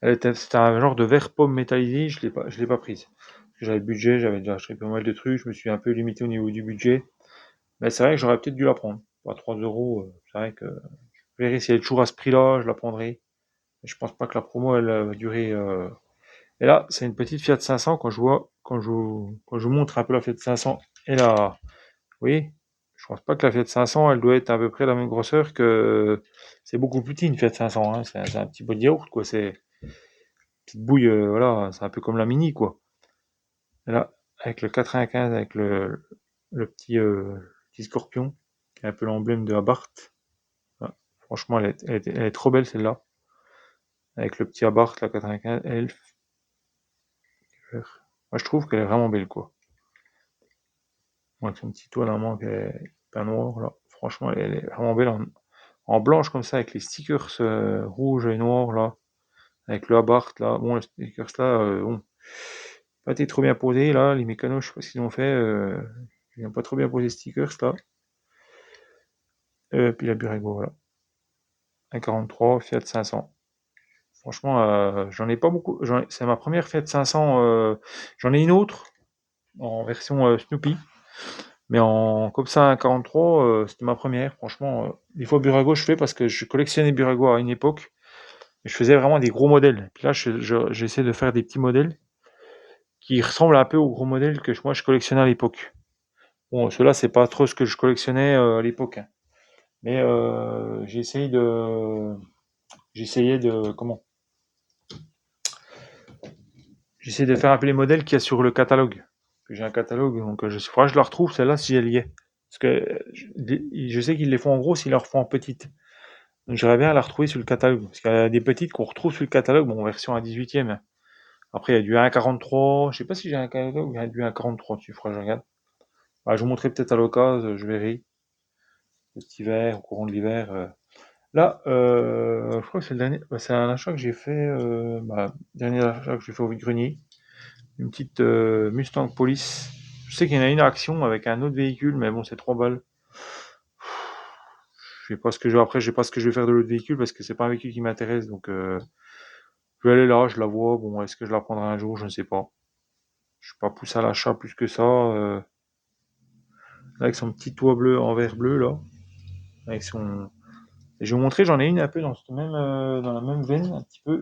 C'était un genre de vert pomme métallisé, je l'ai pas prise. Parce que j'avais le budget, j'avais déjà acheté pas mal de trucs, je me suis un peu limité au niveau du budget. Mais c'est vrai que j'aurais peut-être dû la prendre. À 3 euros, c'est vrai que je verrai si elle est toujours à ce prix-là, je la prendrai. Mais je pense pas que la promo, elle va durer. Et là, c'est une petite Fiat 500. Quand je montre un peu la Fiat 500 et la, oui, je pense pas que la Fiat 500, elle doit être à peu près la même grosseur que. C'est beaucoup plus petit une Fiat 500. Hein. C'est un petit bol de yaourt, quoi. C'est une petite bouille, voilà. C'est un peu comme la Mini, quoi. Et là, avec le 95, avec le petit scorpion, qui est un peu l'emblème de Abarth. Ouais. Franchement, elle est trop belle celle-là. Avec le petit Abarth, la 95 Elf. Moi, je trouve qu'elle est vraiment belle, quoi. Moi, avec son petit toit normalement qui est peint noir, là. Franchement, elle est vraiment belle en blanche comme ça, avec les stickers rouges et noirs, là. Avec le Abarth, là. Bon, les stickers, là, bon. Pas été trop bien posé, là. Les mécanos, je sais pas ce qu'ils ont fait. Ils n'ont pas trop bien posé les stickers, là. Puis la Burego, voilà. 1,43, Fiat 500. Franchement, j'en ai pas beaucoup. C'est ma première Fiat 500. J'en ai une autre en version Snoopy. Mais en comme ça, 1,43, c'était ma première. Franchement, des fois Burago, je fais parce que je collectionnais Burago à une époque. Et je faisais vraiment des gros modèles. Puis là, j'essaie de faire des petits modèles qui ressemblent un peu aux gros modèles que moi je collectionnais à l'époque. Bon, ceux-là, c'est pas trop ce que je collectionnais à l'époque, hein. Mais j'essayais de, comment? J'essaie de faire un peu les modèles qu'il y a sur le catalogue. J'ai un catalogue, donc faudra que je la retrouve celle-là si elle y est. Parce que je sais qu'ils les font en gros s'ils la refont en petite. Donc j'aimerais bien la retrouver sur le catalogue. Parce qu'il y a des petites qu'on retrouve sur le catalogue, bon, en version à 18e. Après, il y a du 1,43. Je sais pas si j'ai un catalogue ou il y a du 1,43 dessus, faudra que je regarde. Bah, je vous montrerai peut-être à l'occasion, je verrai. Cet hiver, au courant de l'hiver. Là, je crois que c'est le dernier. Bah, c'est un achat que j'ai fait. Dernier achat que j'ai fait au vide-grenier. Une petite Mustang Police. Je sais qu'il y en a une action avec un autre véhicule, mais bon, c'est 3 balles. Je sais pas ce que je vais après, je sais pas ce que je vais faire de l'autre véhicule parce que c'est pas un véhicule qui m'intéresse. Donc, je vais aller là, je la vois. Bon, est-ce que je la prendrai un jour? Je ne sais pas. Je suis pas poussé à l'achat plus que ça. Avec son petit toit bleu en verre bleu là, avec son. Et je vais vous montrer, j'en ai une un peu dans la même veine, un petit peu.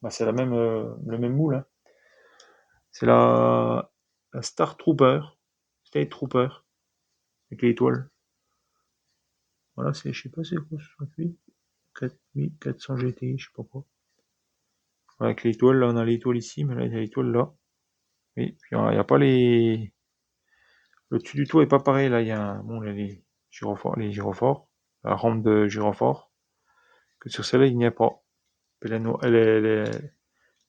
Bah, c'est le même moule, hein. C'est la Star Trooper, State Trooper, avec l'étoile. Voilà, je sais pas c'est quoi ce truc, 4400 GTI, je sais pas quoi. Voilà, avec l'étoile, là on a l'étoile ici, mais là il y a l'étoile là. Oui, puis il n'y a pas les. Le dessus du toit est pas pareil, là il y a bon, les gyrophores, la rampe de gyrophore, que sur celle-là il n'y a pas. Elle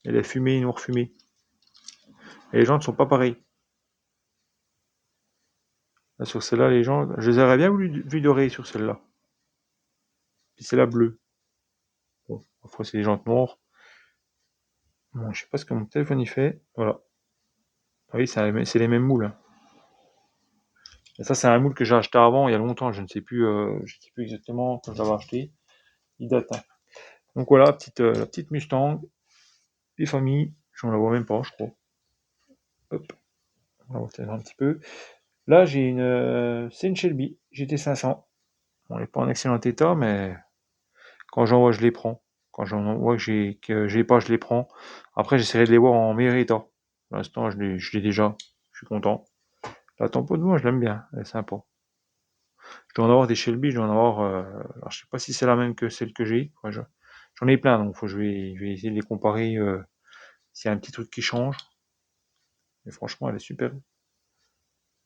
est fumée, noir fumée. Et les jantes sont pas pareilles. Là, sur celle-là, les jantes, je les aurais bien vu dorées sur celle-là. Puis c'est la bleue. Bon, parfois c'est les jantes noires. Bon, je sais pas ce que mon téléphone y fait. Voilà. Ah oui, c'est les mêmes moules, hein. Et ça, c'est un moule que j'ai acheté avant, il y a longtemps. Je ne sais plus exactement quand je l'avais acheté. Il date, hein. Donc voilà, la petite Mustang, des familles. J'en la vois même pas, je crois. Hop, on va voir un petit peu. Là, c'est une Shelby GT500. On n'est pas en excellent état, mais quand j'en vois, je les prends. Quand j'en vois que j'ai pas, je les prends. Après, j'essaierai de les voir en meilleur état. Pour l'instant, je l'ai déjà. Je suis content. La tempo de moi, je l'aime bien. Elle est sympa. Je dois en avoir des Shelby, je dois en avoir. Alors, je sais pas si c'est la même que celle que j'ai. Ouais, j'en ai plein, donc je vais essayer de les comparer s'il y a un petit truc qui change. Mais franchement, elle est super.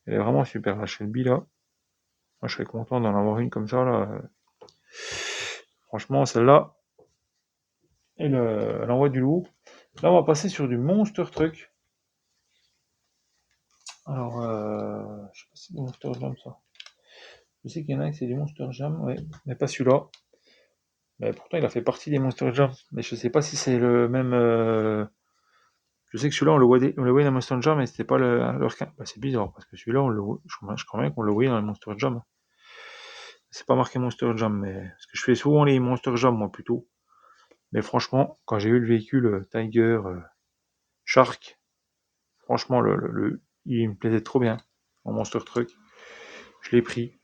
Elle est vraiment super, la Shelby là. Moi, je serais content d'en avoir une comme ça là. Franchement, celle-là, elle envoie du lourd. Là, on va passer sur du Monster Truck. Alors, je sais pas si c'est du Monster Jam ça. Je sais qu'il y en a qui c'est du Monster Jam, ouais, mais pas celui-là. Mais pourtant, il a fait partie des Monster Jam. Mais je sais pas si c'est le même. Je sais que celui-là, on le voyait dans Monster Jam, mais c'était pas leur. Bah, c'est bizarre parce que celui-là, je crois bien qu'on le voyait dans le Monster Jam. C'est pas marqué Monster Jam, mais parce que je fais souvent les Monster Jam moi plutôt. Mais franchement, quand j'ai eu le véhicule Tiger Shark, franchement, il me plaisait trop bien en Monster Truck. Je l'ai pris.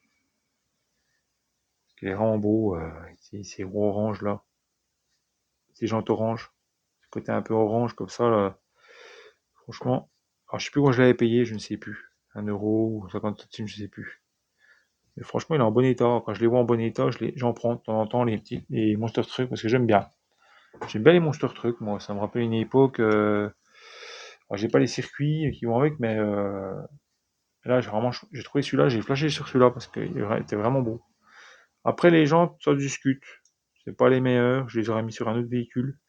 Il est vraiment beau. Ces roues orange là, ces jantes orange, ce côté un peu orange comme ça là. Franchement, alors je sais plus quoi je l'avais payé, je ne sais plus. 1 € ou 50 centimes, je sais plus. Mais franchement, il est en bon état. Quand je les vois en bon état, j'en prends de temps en temps les Monster Truck parce que j'aime bien. J'aime bien les Monster Truck, moi. Ça me rappelle une époque. Alors, j'ai pas les circuits qui vont avec, mais là, j'ai trouvé celui-là, j'ai flashé sur celui-là parce qu'il était vraiment beau. Après, les jantes, ça se discute. C'est pas les meilleurs. Je les aurais mis sur un autre véhicule.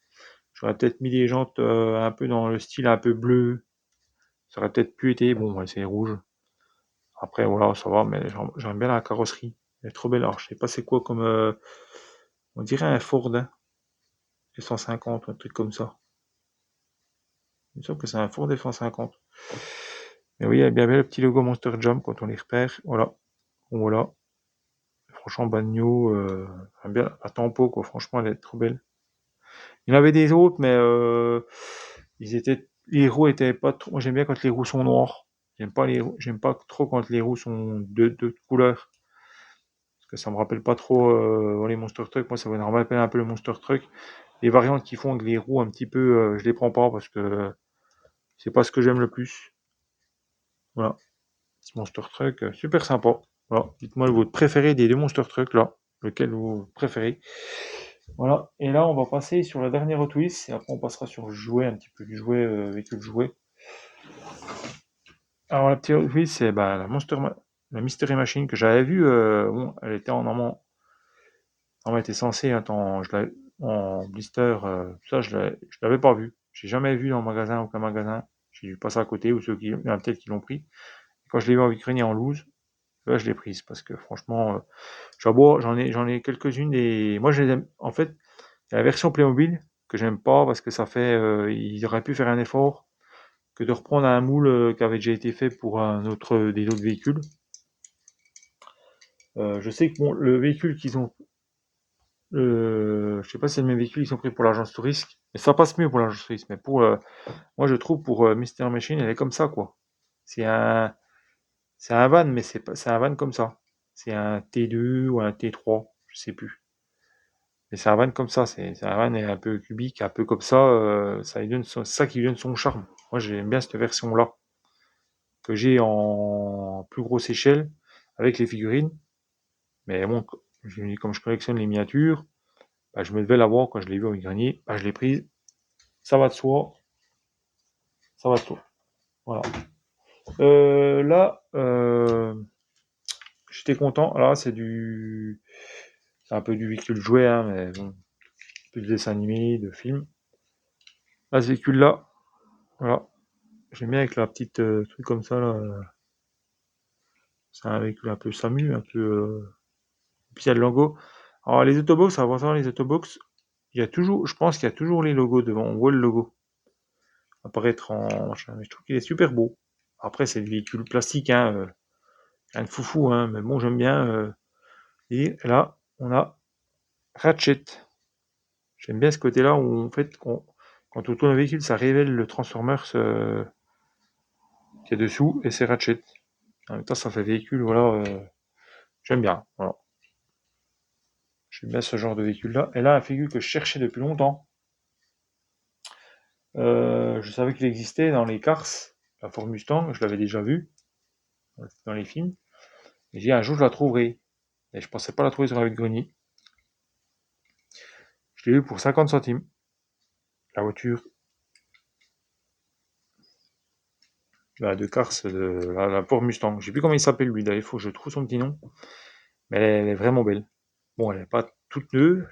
J'aurais peut-être mis des jantes un peu dans le style un peu bleu. Ça aurait peut-être pu être. Bon, ouais, c'est rouge. Après, voilà, ça va, mais j'aime bien la carrosserie. Elle est trop belle. Alors, je sais pas c'est quoi comme. On dirait un Ford, hein, F-150, un truc comme ça. Il me semble que c'est un Ford F-150. Mais oui, il y a bien le petit logo Monster Jam quand on les repère. Voilà. Bon, voilà. Franchement, Bagno, j'aime bien la Tempo, quoi. Franchement, elle est trop belle. Il y en avait des autres, mais les roues étaient pas trop. Moi, j'aime bien quand les roues sont noires. J'aime pas trop quand les roues sont de couleur. Parce que ça me rappelle pas trop les Monster Truck. Moi, ça me rappelle un peu le Monster Truck. Les variantes qui font avec les roues un petit peu, je les prends pas parce que c'est pas ce que j'aime le plus. Voilà. Petit Monster Truck, super sympa. Voilà. Dites-moi votre préféré des deux Monster Truck là. Lequel vous préférez. Voilà. Et là, on va passer sur la dernière Hot Wheels. Et après, on passera sur le jouet, un petit peu du jouet, véhicule jouet. Alors, la petite Hot Wheels, c'est bah, la Mystery Machine que j'avais vue. Bon, elle était normalement était censée être en blister. Ça, je l'avais pas vue. J'ai jamais vu dans le magasin, aucun magasin. J'ai dû passer à côté ou ceux qui, il y en a peut-être qui l'ont pris. Et quand je l'ai vu en vitrine et en loose, là, je l'ai prise parce que franchement, j'en ai quelques-unes et moi, je les aime. En fait, il y a la version Playmobil que j'aime pas parce que ça fait, ils auraient pu faire un effort que de reprendre un moule qui avait déjà été fait pour des autres véhicules. Je sais que bon, le véhicule qu'ils ont, je sais pas si c'est le même véhicule qu'ils ont pris pour l'agence touriste, mais ça passe mieux pour l'agence touriste. Mais moi je trouve pour Mystery Machine, elle est comme ça quoi. C'est un, c'est un van, mais c'est un van comme ça. C'est un T2 ou un T3, je sais plus. Mais c'est un van comme ça, c'est un van un peu cubique, un peu comme ça, c'est ça qui lui donne son charme. Moi j'aime bien cette version-là, que j'ai en plus grosse échelle, avec les figurines. Mais bon, comme je collectionne les miniatures, bah, je me devais l'avoir quand je l'ai vu au grenier, bah, je l'ai prise. Ça va de soi, ça va de soi. Voilà. Là, j'étais content. Alors là, c'est un peu du véhicule jouet, hein, mais bon, plus de dessin animé, de film. Là, ce véhicule-là, voilà, j'aime bien avec la petite truc comme ça, là. C'est un véhicule un peu SAMU, un peu. Puis il y a le logo. Alors les Autobox, avant ça, les Autobox, il y a toujours, je pense qu'il y a toujours les logos devant. On voit le logo apparaître en machin. Mais je trouve qu'il est super beau. Après, c'est des véhicules plastiques, hein, rien de foufou, hein, mais bon, j'aime bien. Et là, on a Ratchet. J'aime bien ce côté-là où, en fait, quand on tourne le véhicule, ça révèle le Transformers qui est dessous, et c'est Ratchet. En même temps, ça fait véhicule, voilà. J'aime bien. Voilà. J'aime bien ce genre de véhicule-là. Et là, un véhicule que je cherchais depuis longtemps. Je savais qu'il existait dans les Cars, la Ford Mustang, je l'avais déjà vu dans les films. Et j'ai dit un jour je la trouverai. Et je pensais pas la trouver sur la vide-grenier. Je l'ai eu pour 50 centimes. La voiture de Cars, la Ford Mustang. Je sais plus comment il s'appelle lui, d'ailleurs, il faut que je trouve son petit nom. Mais elle est vraiment belle. Bon, elle est pas toute neuve,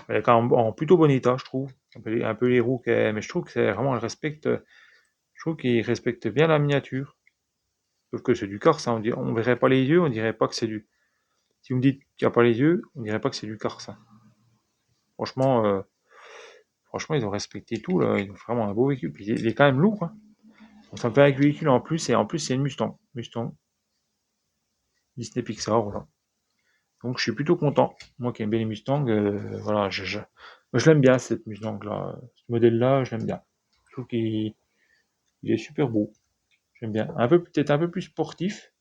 elle est quand même en plutôt bon état, je trouve. Un peu les roues, mais je trouve que c'est vraiment, je trouve qu'il respecte bien la miniature. Sauf que c'est du Cars, hein, on verrait pas les yeux, on dirait pas que c'est du. Si vous me dites qu'il n'y a pas les yeux, on dirait pas que c'est du Cars, hein. Franchement, franchement, ils ont respecté tout, là. Ils ont vraiment un beau véhicule. Puis il est quand même lourd, hein. Donc ça me fait un véhicule en plus, et en plus c'est une Mustang. Mustang, Disney Pixar, voilà. Donc je suis plutôt content. Moi qui aime bien les Mustangs, voilà, je l'aime bien cette Mustang-là. Ce modèle-là, je l'aime bien. Je trouve qu'il est super beau. J'aime bien. Peut-être un peu plus sportif.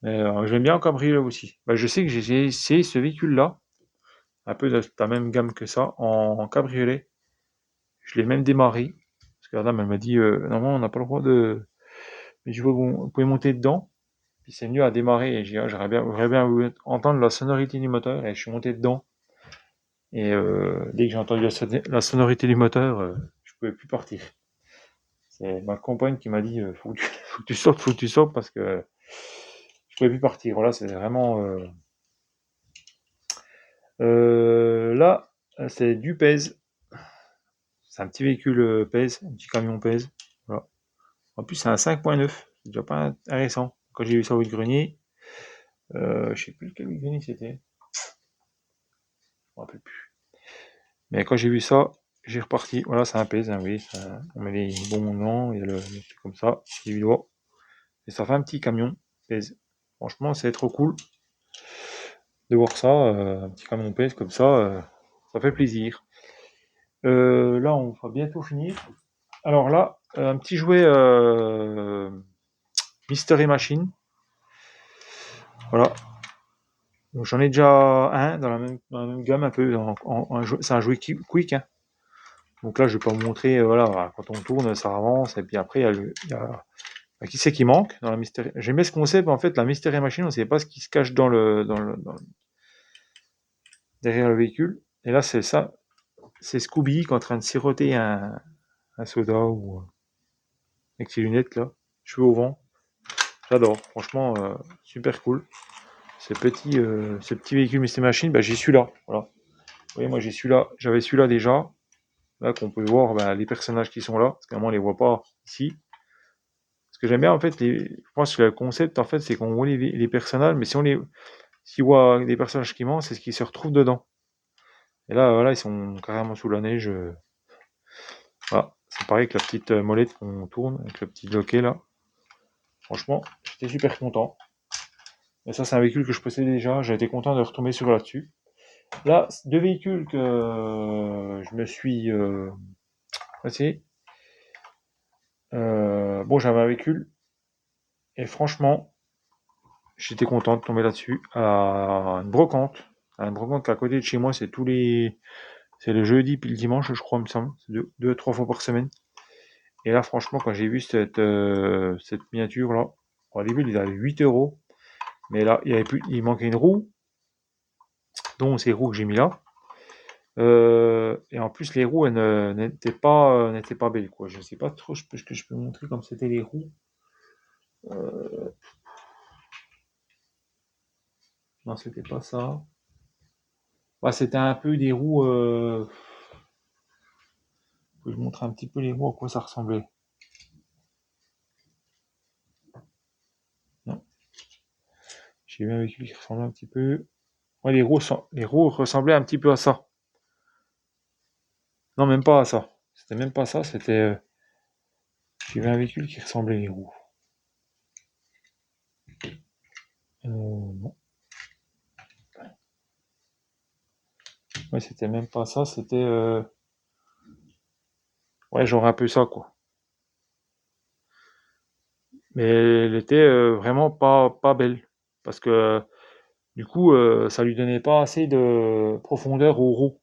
Mais j'aime bien en cabriolet aussi. Bah, je sais que j'ai essayé ce véhicule-là, un peu de la même gamme que ça, en cabriolet. Je l'ai même démarré. Parce que la dame, elle m'a dit, normalement, on n'a pas le droit de. Mais je vois, vous pouvez monter dedans. Puis c'est mieux à démarrer. Et j'aurais bien voulu entendre la sonorité du moteur. Et je suis monté dedans. Et dès que j'ai entendu la sonorité du moteur, je pouvais plus partir. C'est ma compagne qui m'a dit, faut que tu sortes, faut que tu sortes parce que je pouvais plus partir. Voilà, c'est vraiment. Là, c'est du pèse. C'est un petit véhicule pèse, un petit camion pèse. Voilà. En plus, c'est un 5.9. C'est déjà pas intéressant. Quand j'ai vu ça au grenier, je sais plus quel grenier c'était. Je me rappelle plus. Mais quand j'ai vu ça, j'ai reparti. Voilà, c'est un pèse, hein, oui. On met les bons noms, il y a le truc comme ça, les doigts. Et ça fait un petit camion pèse. Franchement, c'est trop cool. de voir ça, un petit camion pèse comme ça fait plaisir. Là, on va bientôt finir. Alors là, un petit jouet Mystery Machine. Voilà. Donc, j'en ai déjà un dans la même gamme, un peu. C'est un jouet quick. Hein. Donc là, je vais pas vous montrer. Voilà, quand on tourne, ça avance. Et puis après, qui c'est qui manque dans la Mystery. J'aimais ce concept. En fait, la Mystery Machine, on ne savait pas ce qui se cache derrière le véhicule. Et là, c'est ça. C'est Scooby qui est en train de siroter un soda ou avec ses lunettes là, cheveux au vent. J'adore, franchement, super cool. Ce petit véhicule Mystery Machine, bah, j'ai celui-là. Voilà. Vous voyez, moi j'ai celui-là, j'avais celui-là déjà. Là qu'on peut voir les personnages qui sont là, parce qu'à moi on les voit pas ici. Ce que j'aime bien en fait, je pense que le concept en fait, c'est qu'on voit les personnages, mais si on voit des personnages qui mentent, c'est ce qui se retrouve dedans. Et là, voilà, ils sont carrément sous la neige. Voilà, c'est pareil avec la petite molette qu'on tourne, avec le petit loquet là. Franchement, j'étais super content. Et ça, c'est un véhicule que je possédais déjà. J'ai été content de retomber sur là-dessus. Là, deux véhicules que je me suis passé. Bon, j'avais un véhicule et franchement, j'étais content de tomber là-dessus. À une brocante. À une brocante qui est à côté de chez moi, c'est le jeudi puis le dimanche, je crois, il me semble. C'est deux, trois fois par semaine. Et là, franchement, quand j'ai vu cette miniature-là, au début, il avait 8 euros. Mais là, il manquait une roue, dont ces roues que j'ai mis là. Et en plus, les roues, n'étaient pas belles, quoi. Je sais pas trop ce que je peux montrer comme c'était les roues. Non, c'était pas ça. Ouais, c'était un peu des roues. Je vous montre un petit peu les roues, à quoi ça ressemblait. Non, j'ai vu un véhicule qui ressemblait un petit peu. Ouais, les roues ressemblaient un petit peu à ça. Non, même pas à ça. C'était même pas ça, c'était. J'ai vu un véhicule qui ressemblait les roues. Non. Ouais, c'était même pas ça, c'était. Ouais, genre un peu ça, quoi. Mais elle était vraiment pas belle. Parce que du coup, ça lui donnait pas assez de profondeur aux roues.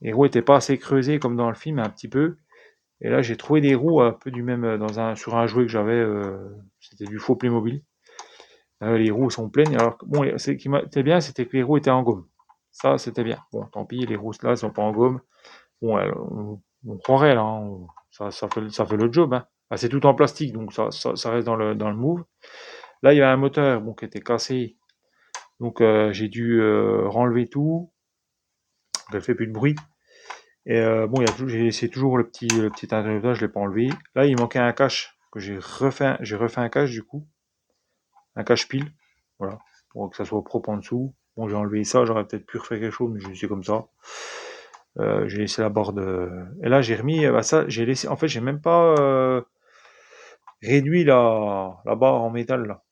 Les roues étaient pas assez creusées comme dans le film, un petit peu. Et là, j'ai trouvé des roues un peu du même sur un jouet que j'avais. C'était du faux Playmobil. Les roues sont pleines. Alors, bon, ce qui était bien, c'était que les roues étaient en gomme. Ça, c'était bien. Bon, tant pis, les roues là, elles sont pas en gomme. Bon, on croirait là, hein, ça fait le job. Hein. Ah, c'est tout en plastique, donc ça reste dans le move. Là, il y avait un moteur bon, qui était cassé. Donc, j'ai dû renlever tout. Donc, elle fait plus de bruit. Et bon, c'est toujours le petit interrupteur, je l'ai pas enlevé. Là, il manquait un cache que j'ai refait un cache du coup, un cache pile, voilà, pour que ça soit propre en dessous. Bon, j'ai enlevé ça, j'aurais peut-être pu refaire quelque chose, mais je laissé comme ça. J'ai laissé la barre de. Et là, j'ai remis ça, j'ai laissé. En fait, j'ai même pas réduit la barre en métal là.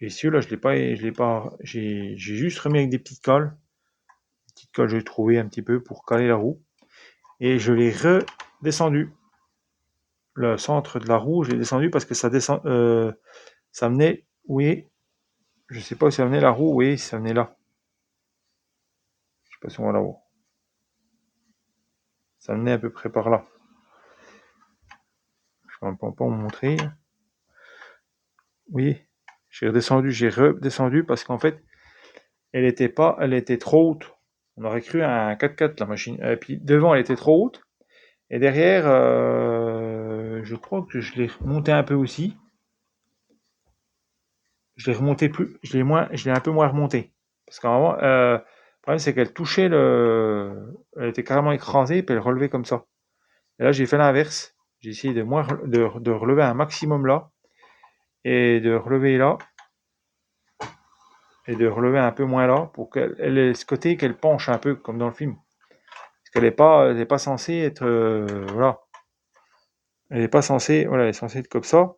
Et celui-là, je l'ai pas, j'ai juste remis avec des petites cales que j'ai trouvé un petit peu pour caler la roue. Et je l'ai redescendu. Le centre de la roue, je l'ai descendu parce que ça venait, oui, je sais pas où ça venait la roue, oui, ça venait là. Je sais pas si on va la voir. Ça venait à peu près par là. Je ne peux pas vous montrer. Oui, j'ai redescendu parce qu'en fait, elle était trop haute. On aurait cru un 4x4 la machine. Et puis devant, elle était trop haute. Et derrière, je crois que je l'ai remonté un peu aussi. Je l'ai remonté plus, je l'ai un peu moins remonté. Parce qu'à un moment, le problème c'est qu'elle touchait elle était carrément écrasée, puis elle relevait comme ça. Et là, j'ai fait l'inverse. J'ai essayé de relever un maximum là, et de relever là, et de relever un peu moins là, pour qu'elle ait ce côté qu'elle penche un peu, comme dans le film. Parce qu'elle elle est pas censée être, voilà. Elle est pas censée, voilà, elle est censée être comme ça,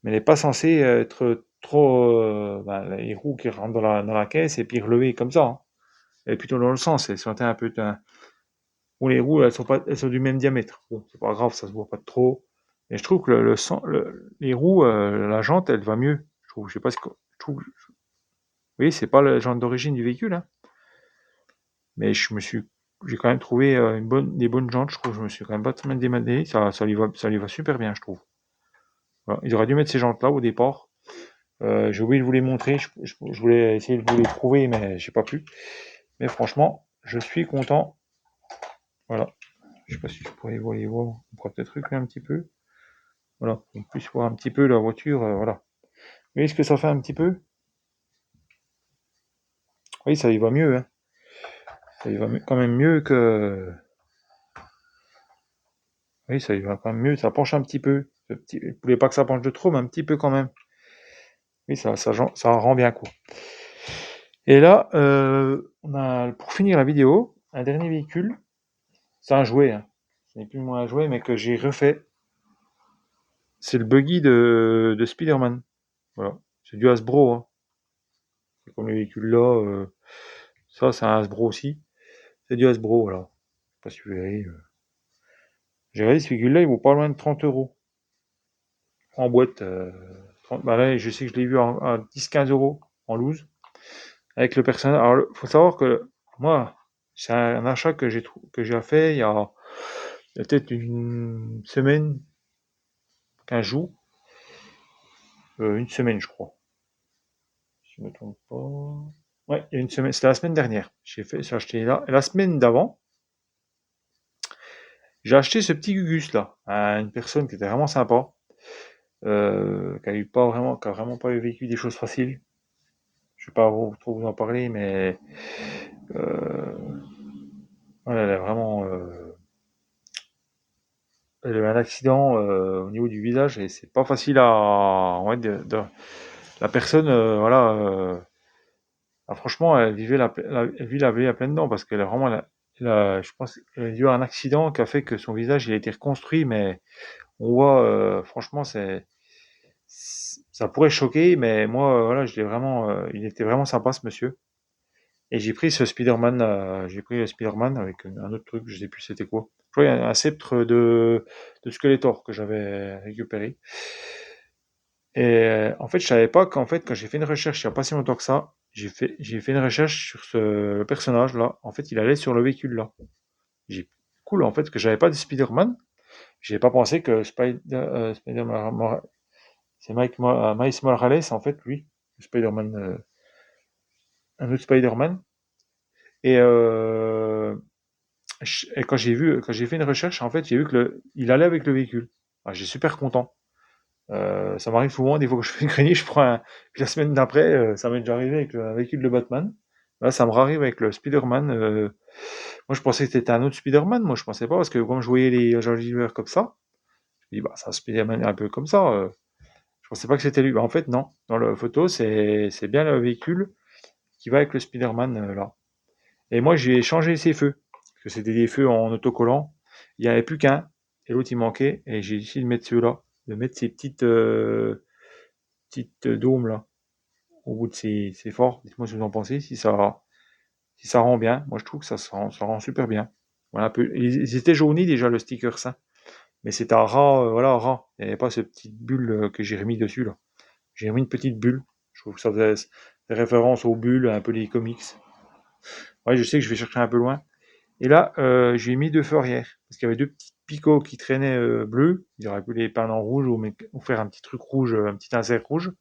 mais elle n'est pas censée être trop les roues qui rentrent dans la caisse et puis relever comme ça, hein. Et plutôt dans le sens, elles sont un peu... Bon, les roues, elles sont du même diamètre. Bon, c'est pas grave, ça se voit pas trop. Mais je trouve que les roues, la jante, elle va mieux. Je trouve, je sais pas ce que, je trouve, oui, c'est pas la jante d'origine du véhicule, hein. Mais j'ai quand même trouvé des bonnes jantes. Je trouve, je me suis quand même pas trop mal démadé. Ça lui va super bien, je trouve. Voilà. Ils auraient dû mettre ces jantes-là au départ. J'ai oublié de vous les montrer. Je voulais essayer de vous les trouver, mais j'ai pas pu. Mais franchement, je suis content. Voilà. Je sais pas si je pourrais voir les voir. On pourra peut-être reculer un petit peu. Voilà. On puisse voir un petit peu la voiture. Voilà. Vous voyez ce que ça fait un petit peu? Oui, ça y va mieux, hein. Ça y va quand même mieux que. Oui, ça y va quand même mieux. Ça penche un petit peu. Je voulais pas que ça penche de trop, mais un petit peu quand même. Oui, ça rend bien, quoi. Et là, on a, pour finir la vidéo, un dernier véhicule. C'est un jouet, hein. Ce n'est plus moins un jouet, mais que j'ai refait. C'est le buggy de Spider-Man. Voilà. C'est du Hasbro, hein. C'est comme le véhicule là. Ça, c'est un Hasbro aussi. C'est du Hasbro, voilà. Je sais pas si vous verrez. J'ai regardé ce véhicule-là, il vaut pas loin de 30 euros en boîte. 30, bah là, je sais que je l'ai vu à 10-15 euros en loose. Avec le personnage. Alors, faut savoir que moi, c'est un achat que j'ai fait il y a peut-être une semaine, 15 jours. Une semaine, je crois. Si je me trompe pas. Ouais, il y a une semaine. C'était la semaine dernière. J'ai acheté là. Et la semaine d'avant, j'ai acheté ce petit Gugus là à une personne qui était vraiment sympa, qui a vraiment pas vécu des choses faciles. Je vais pas trop vous en parler, mais euh, voilà, elle a eu un accident au niveau du visage et c'est pas facile à, ouais, la personne, voilà, franchement, elle vit la vie à pleines dents parce qu'elle a vraiment, je pense, elle a eu un accident qui a fait que son visage il a été reconstruit, mais on voit, franchement, ça pourrait choquer, mais moi, voilà, il était vraiment sympa ce monsieur. Et j'ai pris le Spider-Man avec un autre truc, je sais plus c'était quoi. Je crois qu'il y a un sceptre de Skeletor que j'avais récupéré. Et en fait, je savais pas qu'en fait, quand j'ai fait une recherche il y a pas si longtemps que ça, j'ai fait une recherche sur le personnage là. En fait, il allait sur le véhicule là. J'ai cool en fait que j'avais pas de Spider-Man. J'ai pas pensé que c'est Miles Morales en fait lui, le Spider-Man, un autre Spider-Man. Et, et quand j'ai fait une recherche, en fait, j'ai vu que il allait avec le véhicule. Ah, j'étais super content. Ça m'arrive souvent, des fois que je fais une grenier, puis la semaine d'après, ça m'est déjà arrivé avec le véhicule de Batman. Là, ça me arrive avec le Spider-Man. Moi, je pensais que c'était un autre Spider-Man. Moi, je pensais pas, parce que comme je voyais les agents d'univers comme ça, je me dis, bah, c'est un Spider-Man un peu comme ça. Je pensais pas que c'était lui. Bah, en fait, non. Dans la photo, c'est bien le véhicule qui va avec le Spider-Man là. Et moi, j'ai changé ses feux. Parce que c'était des feux en autocollant. Il n'y en avait plus qu'un. Et l'autre, il manquait. Et j'ai décidé de mettre ceux-là. De mettre ces petites dômes là. Au bout de ces forts. Dites-moi ce que vous en pensez. Si ça rend bien. Moi, je trouve que ça rend super bien. Voilà, un peu. Ils étaient jaunis déjà, le sticker ça. Mais c'était un ras, voilà, ras. Il n'y avait pas cette petite bulle que j'ai remis dessus là. J'ai remis une petite bulle. Je trouve que ça faisait des références aux bulles, un peu les comics. Ouais, je sais que je vais chercher un peu loin. Et là, j'ai mis 2 feux arrière, parce qu'il y avait 2 petits picots qui traînaient, bleus. Ils auraient pu les peindre en rouge ou faire un petit truc rouge, un petit insert rouge.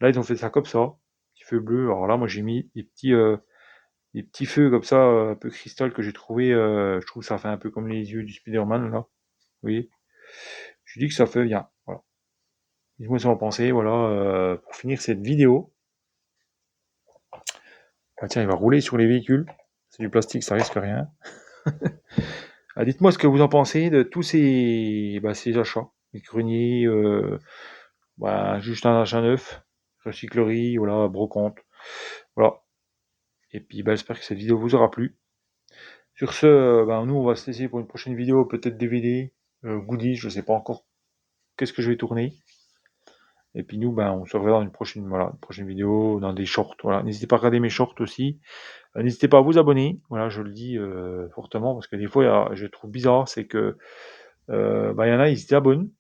Là, ils ont fait ça comme ça, petit feu bleu. Alors là, moi, j'ai mis des petits feux comme ça, un peu cristal que j'ai trouvé, je trouve que ça fait un peu comme les yeux du Spider-Man là, vous voyez? Je dis que ça fait bien, voilà. Dites-moi ce que vous en pensez, voilà, pour finir cette vidéo. Ah tiens, il va rouler sur les véhicules. C'est du plastique, ça risque rien. Ah, dites-moi ce que vous en pensez de tous ces achats. Les greniers, bah, juste un achat neuf, recyclerie, voilà, brocante. Voilà. Et puis bah, j'espère que cette vidéo vous aura plu. Sur ce, bah, nous on va se laisser pour une prochaine vidéo, peut-être DVD, goodies, je sais pas encore qu'est-ce que je vais tourner. Et puis nous, ben, on se reverra dans une prochaine vidéo, dans des shorts. Voilà. N'hésitez pas à regarder mes shorts aussi. N'hésitez pas à vous abonner. Voilà, je le dis fortement parce que des fois, je trouve bizarre, c'est que ben, il y en a, ils se désabonnent,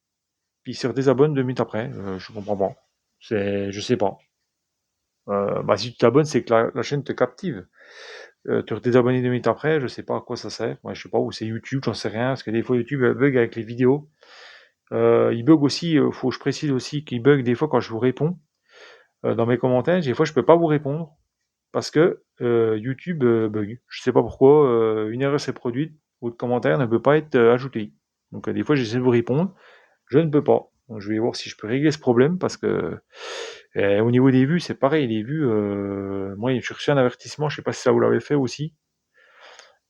puis ils se redésabonnent 2 minutes après. Je comprends pas. Je sais pas. Bah, si tu t'abonnes, c'est que la chaîne te captive. Te redésabonner 2 minutes après, je sais pas à quoi ça sert. Moi, je sais pas où c'est YouTube, j'en sais rien, parce que des fois YouTube bug avec les vidéos. Il bug aussi, faut que je précise aussi qu'il bug des fois quand je vous réponds dans mes commentaires. Des fois, je peux pas vous répondre parce que YouTube bug. Je sais pas pourquoi. Une erreur s'est produite. Votre commentaire ne peut pas être ajouté. Donc des fois, j'essaie de vous répondre, je ne peux pas. Donc, je vais voir si je peux régler ce problème parce que au niveau des vues, c'est pareil. Les vues, moi, j'ai reçu un avertissement. Je sais pas si ça vous l'avez fait aussi.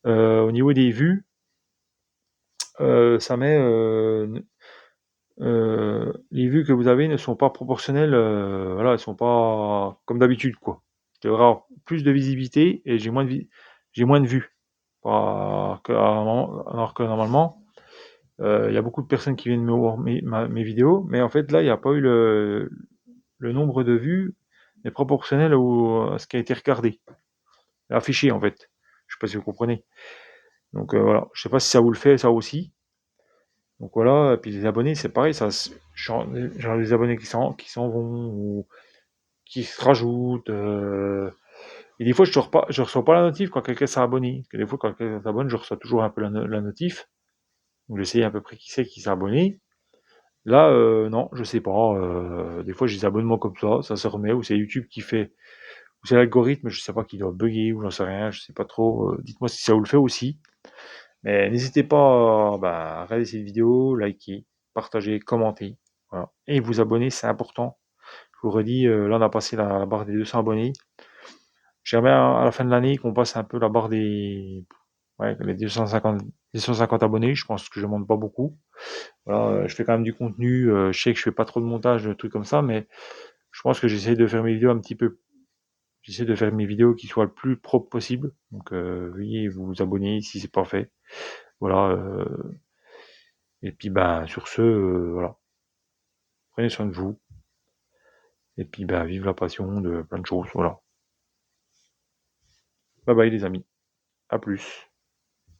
Au niveau des vues, ça met les vues que vous avez ne sont pas proportionnelles, voilà, elles sont pas comme d'habitude, quoi. Je devrais avoir plus de visibilité et j'ai moins de vues. Alors que normalement, il y a beaucoup de personnes qui viennent me voir mes vidéos, mais en fait là, il n'y a pas eu le nombre de vues est proportionnel à ce qui a été regardé, affiché en fait. Je sais pas si vous comprenez. Donc voilà, je sais pas si ça vous le fait ça aussi. Donc voilà, et puis les abonnés, c'est pareil, genre les abonnés qui s'en vont ou qui se rajoutent. Et des fois, je reçois pas la notif quand quelqu'un s'est abonné. Parce que des fois, quand quelqu'un s'abonne, je reçois toujours un peu la notif. Donc j'essaye à peu près qui c'est qui s'est abonné. Là, non, je sais pas. Des fois, j'ai des abonnements comme ça se remet, ou c'est YouTube qui fait, ou c'est l'algorithme, je sais pas, qui doit bugger, ou j'en sais rien, je sais pas trop. Dites-moi si ça vous le fait aussi. Mais n'hésitez pas bah, à regarder cette vidéo, liker, partager, commenter. Voilà. Et vous abonner, c'est important. Je vous redis, là on a passé la barre des 200 abonnés. J'aimerais à la fin de l'année qu'on passe un peu la barre des ouais, les 250 abonnés. Je pense que je monte pas beaucoup. Voilà, je fais quand même du contenu. Je sais que je fais pas trop de montage, de trucs comme ça, mais je pense que j'essaie de faire mes vidéos un petit peu. J'essaie de faire mes vidéos qui soient le plus propre possible. Donc veuillez vous abonner si c'est pas fait. Voilà. Et puis ben sur ce, voilà. Prenez soin de vous. Et puis ben vive la passion de plein de choses. Voilà. Bye bye les amis. À plus.